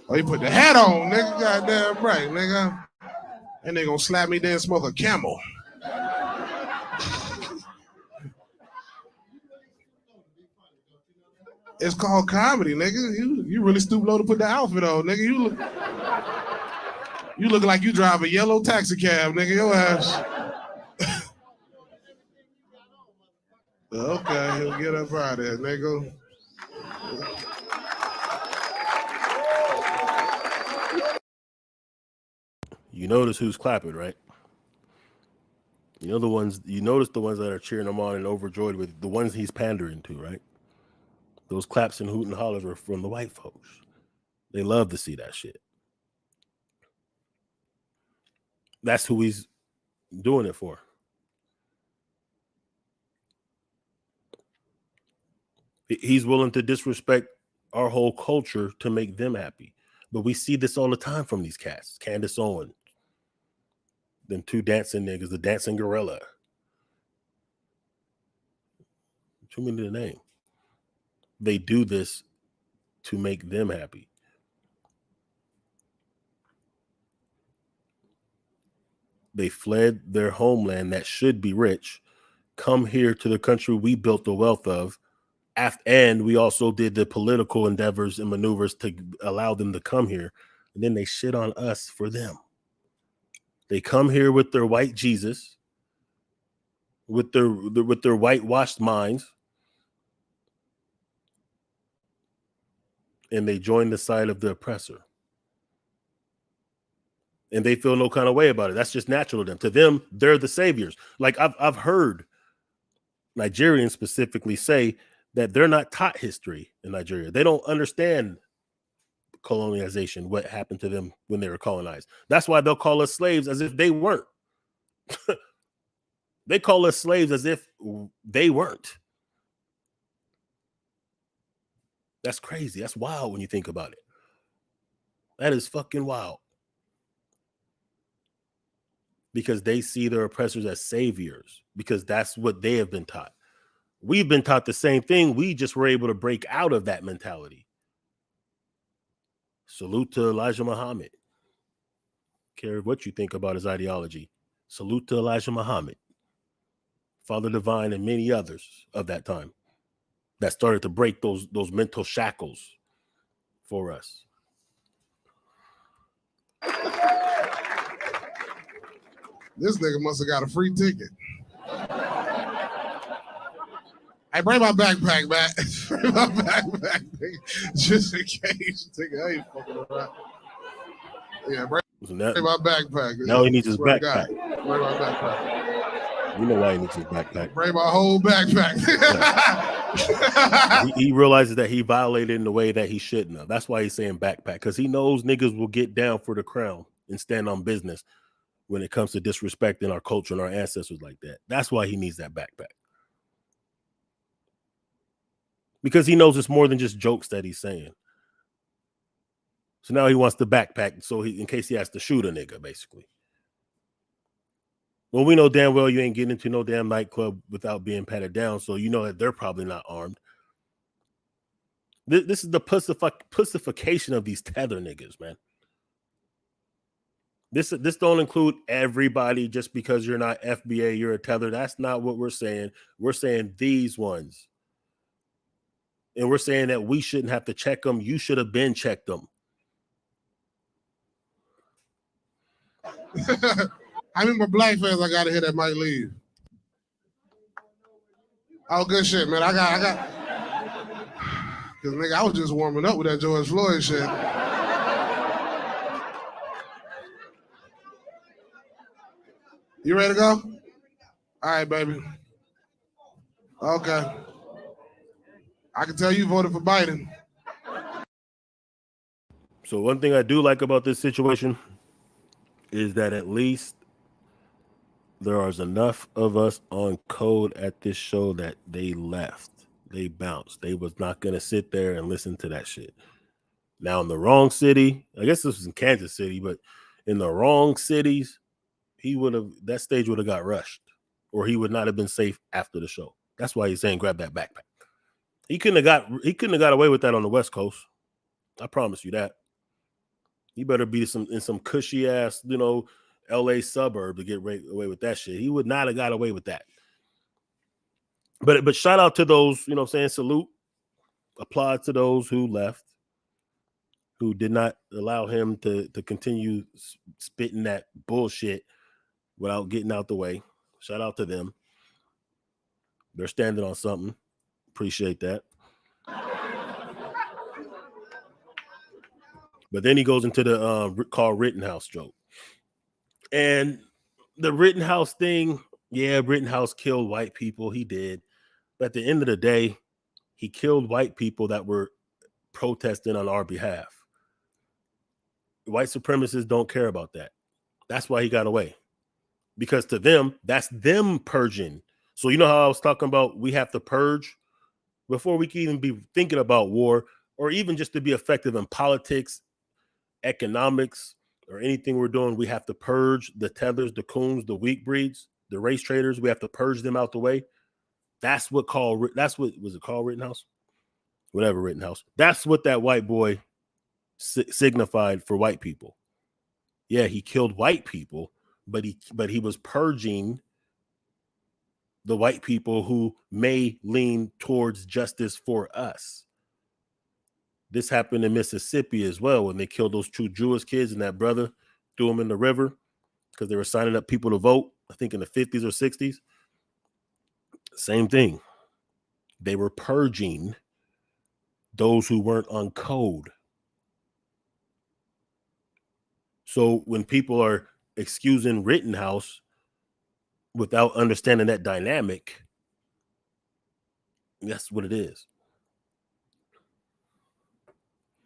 Oh, he put the hat on, nigga. Goddamn right, nigga. And they gonna slap me, then smoke a Camel. It's called comedy, nigga. You really stoop low to put the outfit on, nigga. You look like you drive a yellow taxi cab, nigga. Your ass. Okay, he'll get up out of there, nigga. You notice who's clapping, right? You notice the ones that are cheering him on and overjoyed with the ones he's pandering to, right? Those claps and hoot and hollers were from the white folks. They love to see that shit. That's who he's doing it for. He's willing to disrespect our whole culture to make them happy. But we see this all the time from these cats. Candace Owens, them two dancing niggas, the dancing gorilla. Too many to name. They do this to make them happy. They fled their homeland that should be rich, come here to the country we built the wealth of, and we also did the political endeavors and maneuvers to allow them to come here, and then they shit on us for them. They come here with their white Jesus, with their whitewashed minds, and they join the side of the oppressor. And they feel no kind of way about it. That's just natural to them. To them, they're the saviors. Like I've heard Nigerians specifically say that they're not taught history in Nigeria. They don't understand colonization, what happened to them when they were colonized. That's why they'll call us slaves as if they weren't. They call us slaves as if they weren't. That's crazy. That's wild when you think about it. That is fucking wild. Because they see their oppressors as saviors, because that's what they have been taught. We've been taught the same thing. We just were able to break out of that mentality. Salute to Elijah Muhammad. Care what you think about his ideology. Salute to Elijah Muhammad, Father Divine, and many others of that time that started to break those mental shackles for us. This nigga must have got a free ticket. Hey, bring my backpack back. Bring my backpack, nigga. Just in case. Nigga, I ain't fucking around. Yeah, bring my backpack. Now he needs his backpack. Bring my backpack. You know why he needs his backpack. Bring my whole backpack. he realizes that he violated in the way that he shouldn't have. That's why he's saying backpack, because he knows niggas will get down for the crown and stand on business when it comes to disrespecting our culture and our ancestors like that. That's why he needs that backpack. Because he knows it's more than just jokes that he's saying. So now he wants the backpack so in case he has to shoot a nigga, basically. Well, we know damn well you ain't getting into no damn nightclub without being patted down, so you know that they're probably not armed. This is the pussification of these tether niggas, man. This don't include everybody just because you're not FBA, you're a tether. That's not what we're saying. We're saying these ones. And we're saying that we shouldn't have to check them. You should have been checked them. How many more black fans I gotta hit that might leave? Oh, good shit, man. I got. Cause nigga, I was just warming up with that Gorge Floyd shit. You ready to go? All right, baby. Okay. I can tell you voted for Biden. So one thing I do like about this situation is that at least there is enough of us on code at this show that they left. They bounced. They was not going to sit there and listen to that shit. Now in the wrong city, I guess this was in Kansas City, but in the wrong cities, that stage would have got rushed, or he would not have been safe after the show. That's why he's saying grab that backpack. He couldn't have got away with that on the West Coast. I promise you that. He better be in some cushy ass, LA suburb to get away with that shit. He would not have got away with that. But shout out to those, salute, applaud to those who left, who did not allow him to continue spitting that bullshit without getting out the way. Shout out to them. They're standing on something. Appreciate that. But then he goes into the called Rittenhouse joke. And the Rittenhouse thing, yeah, Rittenhouse killed white people. He did. But at the end of the day, he killed white people that were protesting on our behalf. White supremacists don't care about that. That's why he got away. Because to them, that's them purging. So you know how I was talking about we have to purge before we can even be thinking about war, or even just to be effective in politics, economics, or anything we're doing. We have to purge the tethers, the coons, the weak breeds, the race traders. We have to purge them out the way. That's what was it called Rittenhouse? Whatever Rittenhouse. That's what that white boy signified for white people. Yeah, he killed white people, but he was purging the white people who may lean towards justice for us. This happened in Mississippi as well when they killed those 2 Jewish kids and that brother threw them in the river because they were signing up people to vote, I think in the 50s or 60s. Same thing. They were purging those who weren't on code. So when people are excusing Rittenhouse without understanding that dynamic, that's what it is.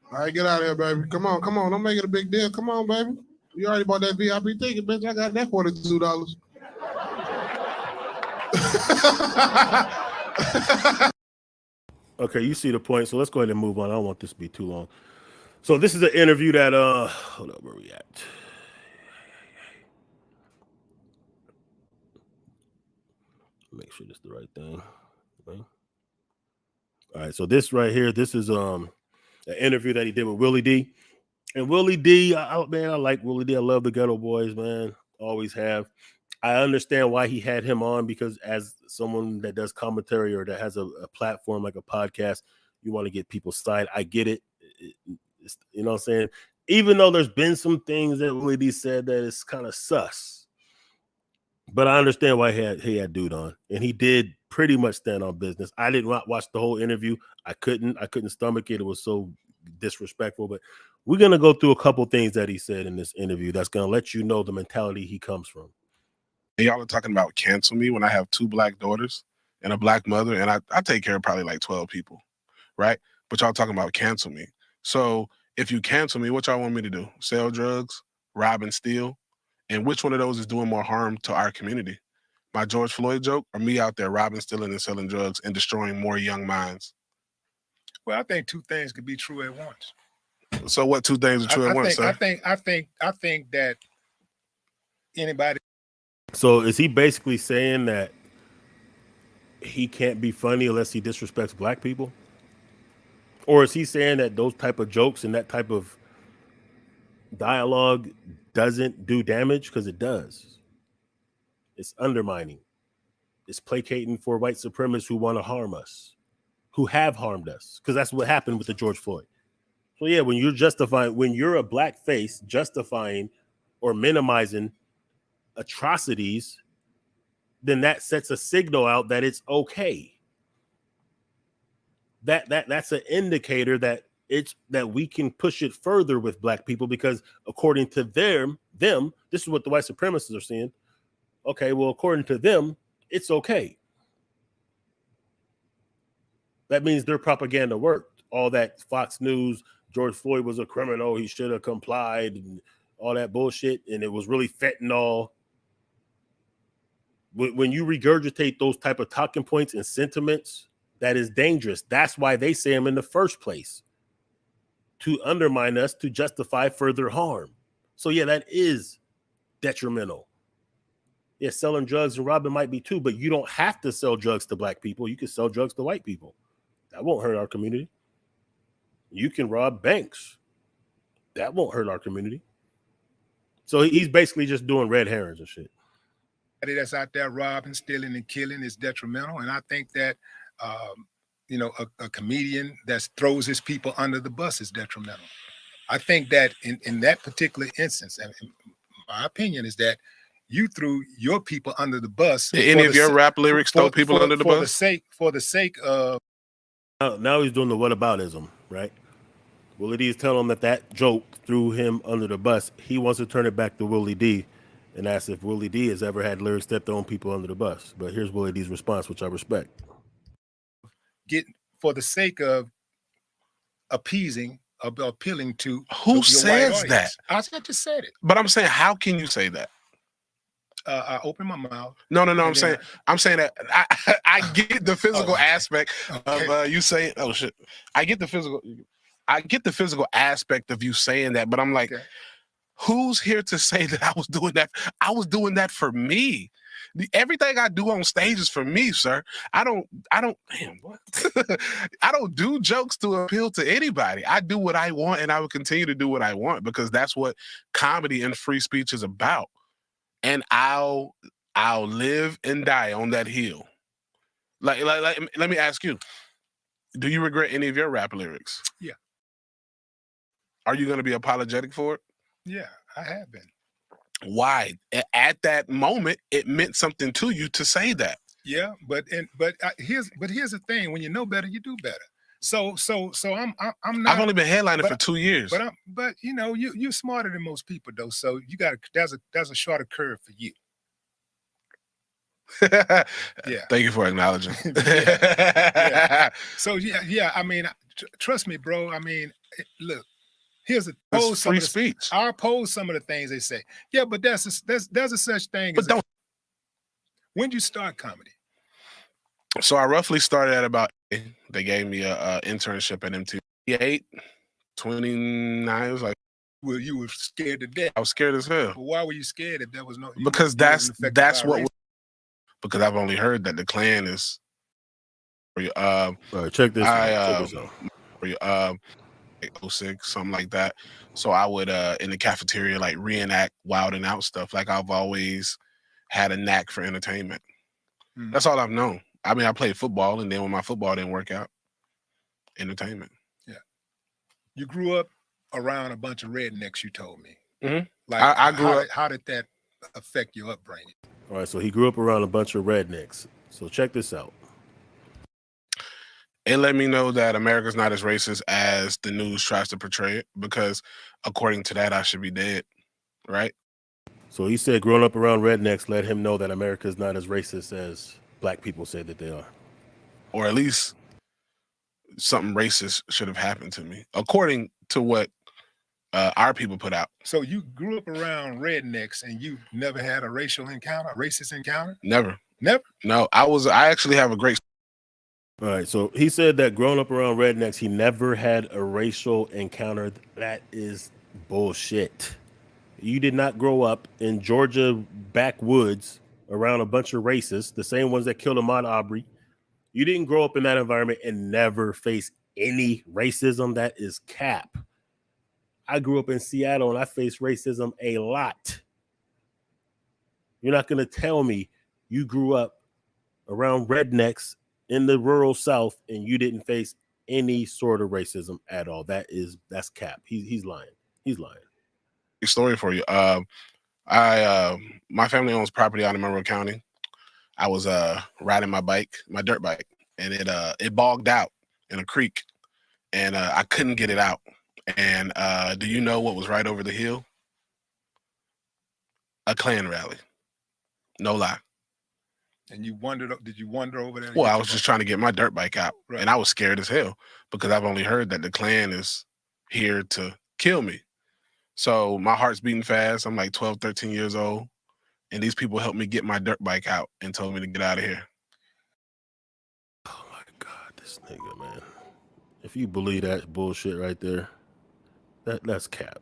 All right, get out of here, baby. Come on. Don't make it a big deal. Come on, baby. You already bought that VIP ticket, bitch. I got that $42. Okay, you see the point. So let's go ahead and move on. I don't want this to be too long. So this is an interview that hold up, where we at? Make sure this is the right thing. Okay. All right, so this right here, this is an interview that he did with Willie D. And Willie D, I like Willie D. I love the Ghetto Boys, man. Always have. I understand why he had him on, because as someone that does commentary or that has a platform like a podcast, you want to get people's side. I get it. You know what I'm saying? Even though there's been some things that Willie D said that is kind of sus, but I understand why he had dude on, and he did pretty much stand on business. I did not watch the whole interview. I couldn't stomach it. It was so disrespectful. But we're gonna go through a couple things that he said in this interview that's gonna let you know the mentality he comes from. Y'all are talking about cancel me when I have 2 black daughters and a black mother, and I take care of probably like 12 people, right? But y'all talking about cancel me. So if you cancel me, what y'all want me to do? Sell drugs, rob and steal? And which one of those is doing more harm to our community? My Gorge Floyd joke, or me out there robbing, stealing, and selling drugs and destroying more young minds? Well, I think 2 things could be true at once. So what 2 things are true at once, sir? I think that anybody. So is he basically saying that he can't be funny unless he disrespects black people? Or is he saying that those type of jokes and that type of dialogue doesn't do damage? Because it does. It's undermining. It's placating for white supremacists who want to harm us, who have harmed us, because that's what happened with the Gorge Floyd. So yeah, when you're a black face justifying or minimizing atrocities, then that sets a signal out that it's okay. That's an indicator that we can push it further with black people, because according to them, this is what the white supremacists are saying. Okay, well, according to them, it's okay. That means their propaganda worked. All that Fox News, George Floyd was a criminal, he should have complied, and all that bullshit, and it was really fentanyl. When you regurgitate those type of talking points and sentiments, that is dangerous. That's why they say them in the first place, to undermine us, to justify further harm. So yeah, that is detrimental. Yeah, selling drugs and robbing might be too, but you don't have to sell drugs to black people. You can sell drugs to white people. That won't hurt our community. You can rob banks. That won't hurt our community. So he's basically just doing red herrings and shit. That's out there robbing, stealing, and killing is detrimental. And I think that, a comedian that throws his people under the bus is detrimental. I think that in that particular instance, and my opinion is that you threw your people under the bus. Any of your rap lyrics throw people under the bus? For the sake of. Now he's doing the whataboutism, right? Willie D is telling him that joke threw him under the bus. He wants to turn it back to Willie D and ask if Willie D has ever had lyrics that thrown people under the bus. But here's Willie D's response, which I respect. For the sake of appeasing, appealing to who says that? I just said it. But I'm saying, how can you say that? I open my mouth. No. I'm saying that I get the physical aspect of you saying, oh shit. I get the physical aspect of you saying that, but I'm like, who's here to say that I was doing that? I was doing that for me. Everything I do on stage is for me, sir. I don't do jokes to appeal to anybody. I do what I want, and I will continue to do what I want, because that's what comedy and free speech is about. And I'll live and die on that hill. Like, let me ask you: do you regret any of your rap lyrics? Yeah. Are you going to be apologetic for it? Yeah, I have been. Why? At that moment, it meant something to you to say that. Yeah, but here's the thing: when you know better, you do better. So I'm not. I've only been headlining for 2 years. But you know, you're smarter than most people though. So you got there's a shorter curve for you. Yeah. Yeah. Thank you for acknowledging. Yeah. So yeah. I mean, trust me, bro. I mean, look. Here's a pose free speech. I'll pose some of the things they say. Yeah, but there's a such thing as. But don't. When did you start comedy? So I roughly started at about. They gave me a internship at MTV. 29. I was like, well, you were scared to death. I was scared as hell. But why were you scared if there was no? Because that's what. Because I've only heard that the Klan is. All right, check this out. 06, something like that. So I would in the cafeteria like reenact Wild and Out stuff. Like I've always had a knack for entertainment. That's all I've known. I mean, I played football, and then when my football didn't work out, entertainment. Yeah. You grew up around a bunch of rednecks, you told me. Mm-hmm. Like I grew up. How did that affect your upbringing? All right, so he grew up around a bunch of rednecks. So check this out. It let me know that America's not as racist as the news tries to portray it, because according to that, I should be dead, right? So he said growing up around rednecks let him know that America is not as racist as black people say that they are. Or at least something racist should have happened to me, according to what our people put out. So you grew up around rednecks and you never had a racial encounter, a racist encounter? Never. Never? No, I actually have a great. All right, so he said that growing up around rednecks, he never had a racial encounter. That is bullshit. You did not grow up in Georgia backwoods around a bunch of racists, the same ones that killed Ahmaud Arbery. You didn't grow up in that environment and never face any racism. That is cap. I grew up in Seattle and I faced racism a lot. You're not going to tell me you grew up around rednecks in the rural South and you didn't face any sort of racism at all. That's cap. He's lying. He's lying. Story for you. My family owns property out in Monroe County. I was riding my dirt bike, and it bogged out in a creek, and I couldn't get it out. And do you know what was right over the hill? A Klan rally. No lie. And you did you wander over there? Well, I was just trying to get my dirt bike out, right. And I was scared as hell because I've only heard that the Klan is here to kill me. So my heart's beating fast. I'm like 12, 13 years old. And these people helped me get my dirt bike out and told me to get out of here. Oh my God, this nigga, man. If you believe that bullshit right there, that's cap.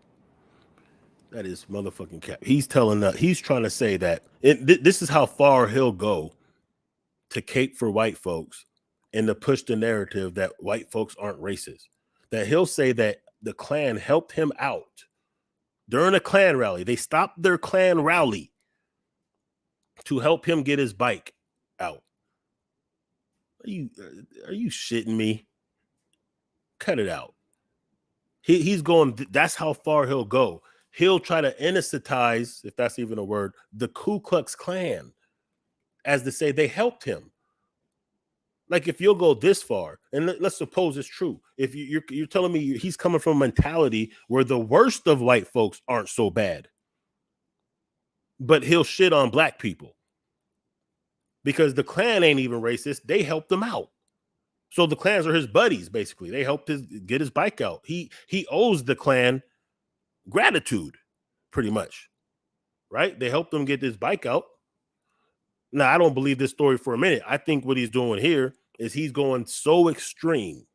That is motherfucking cap. He's telling us, he's trying to say that this is how far he'll go to cape for white folks and to push the narrative that white folks aren't racist. That he'll say that the Klan helped him out during a Klan rally. They stopped their Klan rally to help him get his bike out. Are you shitting me? Cut it out. He's going, that's how far he'll go. He'll try to anesthetize, if that's even a word, the Ku Klux Klan as to say they helped him. Like if you'll go this far, and let's suppose it's true. If you're telling me he's coming from a mentality where the worst of white folks aren't so bad, but he'll shit on black people because the Klan ain't even racist. They helped him out. So the Klans are his buddies, basically. They helped get his bike out. He owes the Klan gratitude, pretty much, right? They helped him get this bike out. Now, I don't believe this story for a minute. I think what he's doing here is he's going so extreme.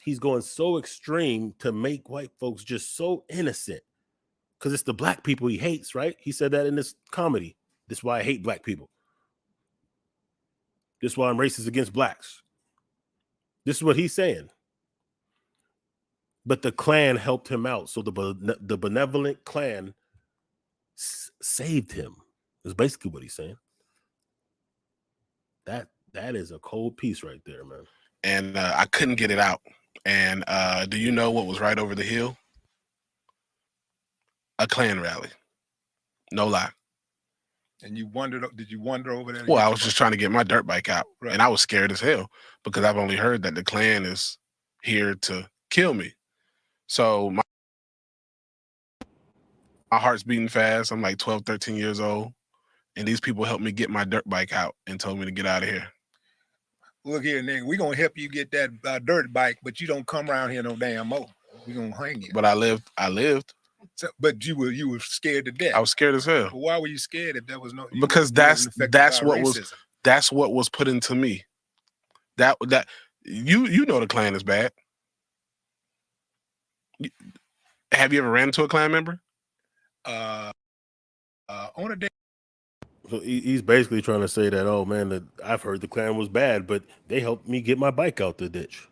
He's going so extreme to make white folks just so innocent because it's the black people he hates, right? He said that in this comedy. This is why I hate black people. This is why I'm racist against blacks. This is what he's saying. But the Klan helped him out. So the benevolent Klan saved him. Is basically what he's saying. That is a cold piece right there, man. And I couldn't get it out. And do you know what was right over the hill? A Klan rally. No lie. And you wondered, did you wander over there? Well, I was just trying to get my dirt bike out. Right. And I was scared as hell because I've only heard that the Klan is here to kill me. So my heart's beating fast. I'm like 12, 13 years old. And these people helped me get my dirt bike out and told me to get out of here. Look here, nigga, we gonna help you get that dirt bike, but you don't come around here no damn more. We gonna hang you. But I lived. So, but you were scared to death. I was scared as hell. But why were you scared if there was no? Because that's what was put into me. That you know the Klan is bad. Have you ever ran into a Klan member? On a day. So he's basically trying to say that, oh man, that I've heard the Klan was bad, but they helped me get my bike out the ditch.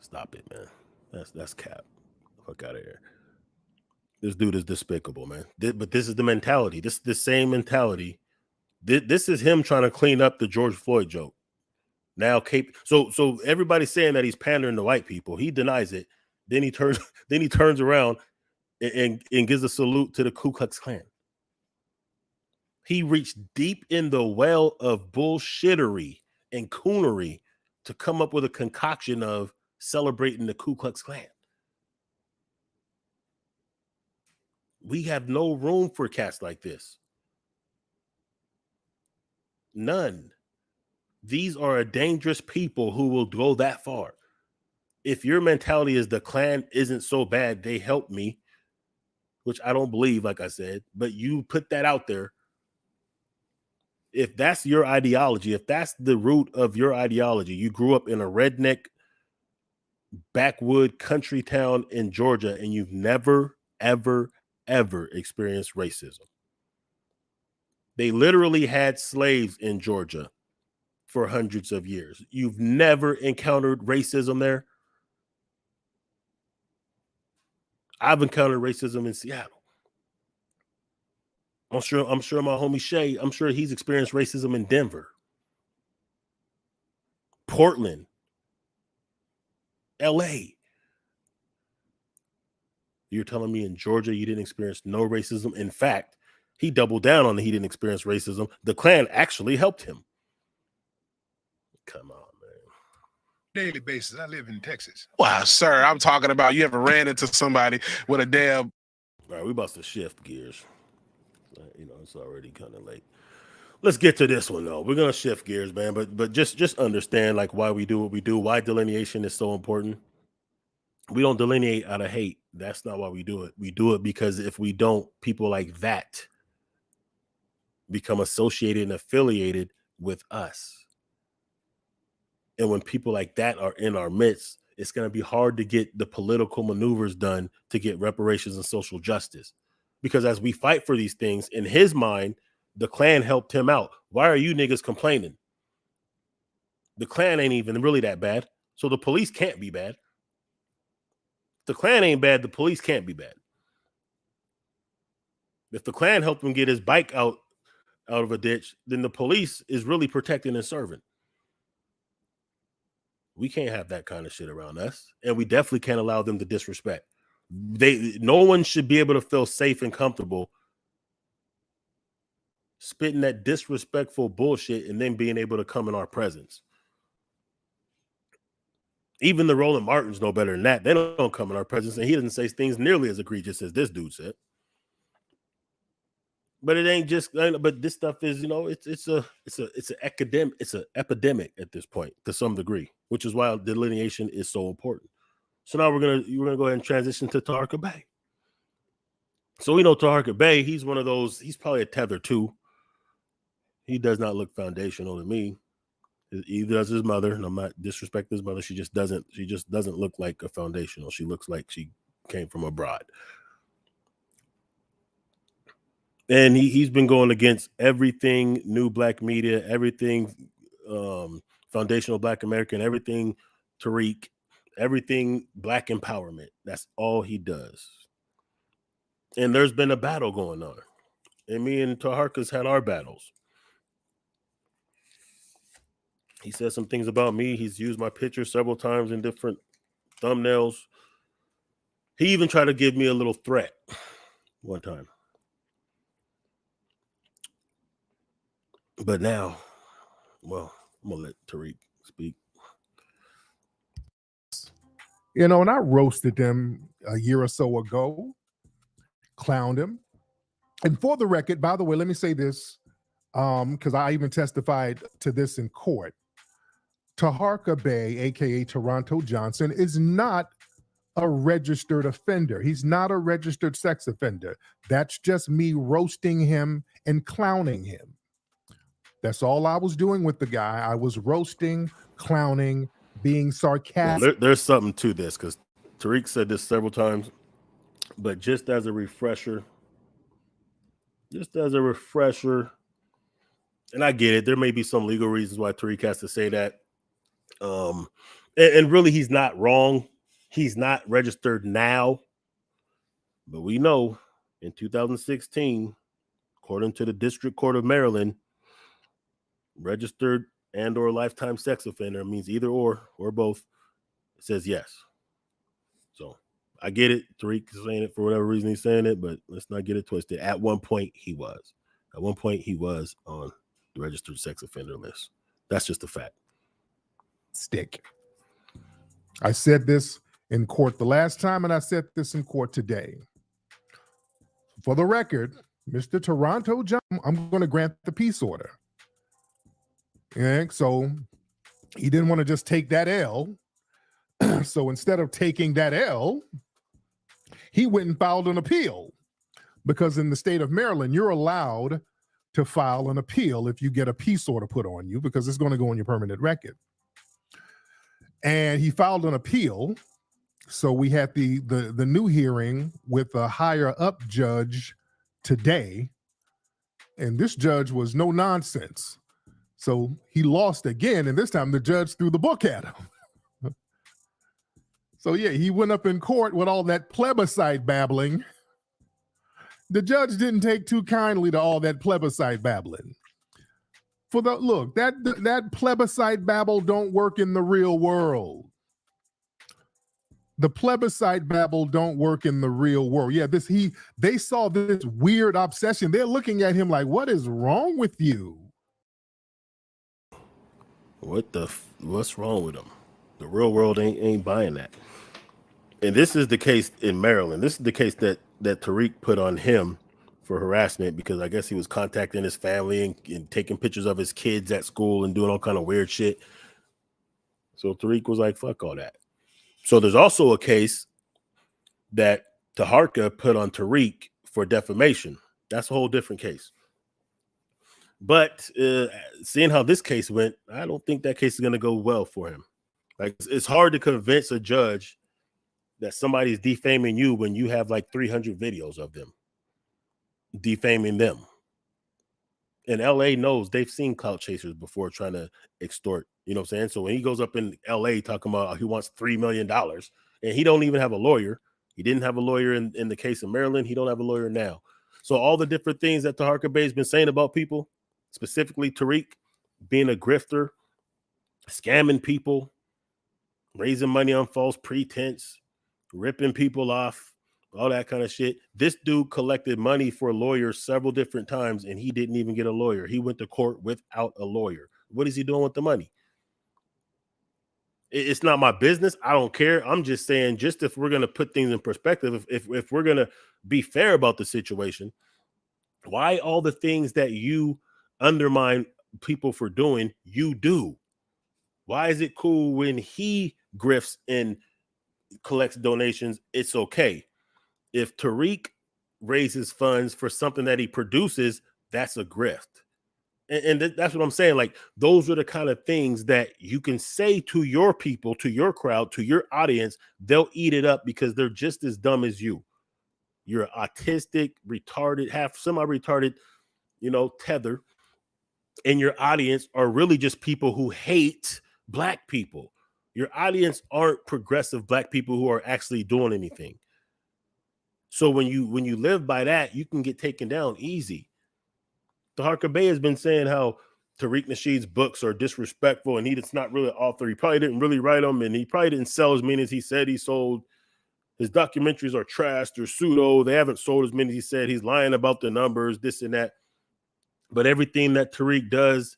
Stop it, man. That's cap. Fuck out of here. This dude is despicable, man. But this is the mentality. This is the same mentality. This is him trying to clean up the Gorge Floyd joke. Now, so everybody's saying that he's pandering to white people. He denies it. Then he turns around and gives a salute to the Ku Klux Klan. He reached deep in the well of bullshittery and coonery to come up with a concoction of celebrating the Ku Klux Klan. We have no room for cats like this. None. These are a dangerous people who will go that far. If your mentality is the Klan isn't so bad, they help me, which I don't believe, like I said, but you put that out there. If that's your ideology, if that's the root of your ideology, you grew up in a redneck backwood country town in Georgia and you've never, ever experienced racism. They literally had slaves in Georgia for hundreds of years. You've never encountered racism there. I've encountered racism in Seattle. I'm sure my homie Shay, I'm sure he's experienced racism in Denver, Portland, LA. You're telling me in Georgia you didn't experience no racism? In fact, he doubled down on he didn't experience racism. The Klan actually helped him. Come on, man. Daily basis. I live in Texas. Wow, sir, I'm talking about you ever ran into somebody with a damn. All right, we about to shift gears. You know, it's already kind of late. Let's get to this one though. We're gonna shift gears, man. But just understand like why we do what we do. Why delineation is so important. We don't delineate out of hate. That's not why we do it. We do it because if we don't, people like that become associated and affiliated with us. And when people like that are in our midst, it's going to be hard to get the political maneuvers done to get reparations and social justice. Because as we fight for these things, in his mind, the Klan helped him out. Why are you niggas complaining? The Klan ain't even really that bad. So the police can't be bad. If the Klan ain't bad, the police can't be bad. If the Klan helped him get his bike out of a ditch, then the police is really protecting and serving. We can't have that kind of shit around us. And we definitely can't allow them to disrespect. No one should be able to feel safe and comfortable spitting that disrespectful bullshit and then being able to come in our presence. Even the Roland Martins know better than that. They don't come in our presence, and he doesn't say things nearly as egregious as this dude said. But it ain't just. But this stuff is, you know, it's an epidemic at this point to some degree, which is why delineation is so important. So now we're gonna go ahead and transition to Taharka Bey. So we know Taharka Bey. He's one of those. He's probably a tether too. He does not look foundational to me. Either does his mother, and I'm not disrespecting his mother. She just doesn't look like a foundational. She looks like she came from abroad. And he's been going against everything new black media, everything foundational black American, everything Tariq, everything black empowerment. That's all he does. And there's been a battle going on. And me and Taharka's had our battles. He said some things about me. He's used my picture several times in different thumbnails. He even tried to give me a little threat one time. But now, well, I'm going to let Tariq speak. You know, and I roasted him a year or so ago, clowned him. And for the record, by the way, let me say this, because I even testified to this in court. Taharka Bey, aka Toronto Johnson, is not a registered offender. He's not a registered sex offender. That's just me roasting him and clowning him. That's all I was doing with the guy. I was roasting, clowning, being sarcastic. Well, there's something to this, because Tariq said this several times, but just as a refresher, and I get it, there may be some legal reasons why Tariq has to say that. And really, he's not wrong. He's not registered now. But we know in 2016, according to the District Court of Maryland, registered and or lifetime sex offender means either or both. It says yes. So I get it. Tariq is saying it for whatever reason he's saying it, but let's not get it twisted. At one point, he was. At one point, he was on the registered sex offender list. That's just a fact. Stick. I said this in court the last time, and I said this in court today. For the record, Mr. Toronto John, I'm going to grant the peace order. And so he didn't want to just take that L. So instead of taking that L, he went and filed an appeal, because in the state of Maryland, you're allowed to file an appeal if you get a peace order put on you, because it's going to go on your permanent record. And he filed an appeal. So we had the new hearing with a higher up judge today. And this judge was no nonsense. So he lost again. And this time the judge threw the book at him. So yeah, he went up in court with all that plebiscite babbling. The judge didn't take too kindly to all that plebiscite babbling. For the look, that plebiscite babble don't work in the real world. The plebiscite babble don't work in the real world. Yeah, they saw this weird obsession. They're looking at him like, what is wrong with you? What's wrong with him? The real world ain't buying that. And this is the case in Maryland. This is the case that Tariq put on him for harassment, because I guess he was contacting his family and taking pictures of his kids at school and doing all kind of weird shit. So Tariq was like, fuck all that. So there's also a case that Taharka put on Tariq for defamation. That's a whole different case. But seeing how this case went, I don't think that case is going to go well for him. Like, it's hard to convince a judge that somebody's defaming you when you have like 300 videos of them defaming them. And LA knows, they've seen clout chasers before trying to extort, you know what I'm saying? So when he goes up in LA talking about he wants $3 million and he don't even have a lawyer, he didn't have a lawyer in the case of Maryland, he don't have a lawyer now. So all the different things that Taharka Bey has been saying about people, specifically Tariq, being a grifter, scamming people, raising money on false pretense, ripping people off, all that kind of shit. This dude collected money for lawyers several different times, and he didn't even get a lawyer. He went to court without a lawyer. What is he doing with the money? It's not my business. I don't care. I'm just saying, just if we're going to put things in perspective, if we're going to be fair about the situation, why all the things that you undermine people for doing, you do? Why is it cool when he grifts and collects donations? It's okay. If Tariq raises funds for something that he produces, that's a grift. And that's what I'm saying. Like, those are the kind of things that you can say to your people, to your crowd, to your audience. They'll eat it up because they're just as dumb as you. You're autistic, retarded, half semi-retarded, tether. And your audience are really just people who hate Black people. Your audience aren't progressive Black people who are actually doing anything. So when you live by that, you can get taken down easy. Taharka Bey has been saying how Tariq Nasheed's books are disrespectful and it's not really an author. He probably didn't really write them, and he probably didn't sell as many as he said he sold. His documentaries are trash. They're pseudo. They haven't sold as many as he said. He's lying about the numbers, this and that. But everything that Tariq does,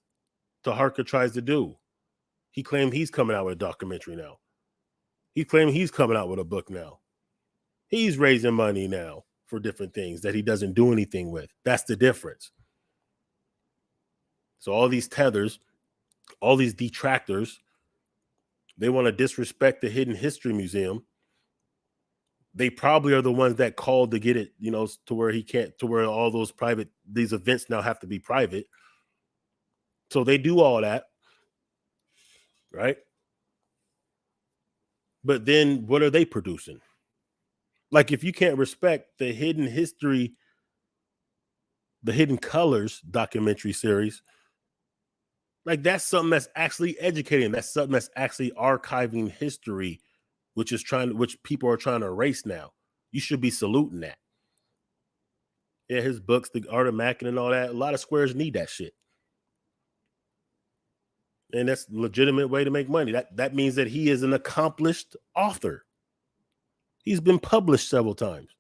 Taharka tries to do. He claimed he's coming out with a documentary now. He claimed he's coming out with a book now. He's raising money now for different things that he doesn't do anything with. That's the difference. So all these tethers, all these detractors, they want to disrespect the Hidden History Museum. They probably are the ones that called to get it, you know, to where he can't, to where all those these events now have to be private. So they do all that, right? But then what are they producing? Like, if you can't respect the Hidden History, the Hidden Colors documentary series, like, that's something that's actually educating. That's something that's actually archiving history, which people are trying to erase now. You should be saluting that. Yeah, his books, The Art of Mackin and all that, a lot of squares need that shit. And that's a legitimate way to make money. That means that he is an accomplished author. He's been published several times.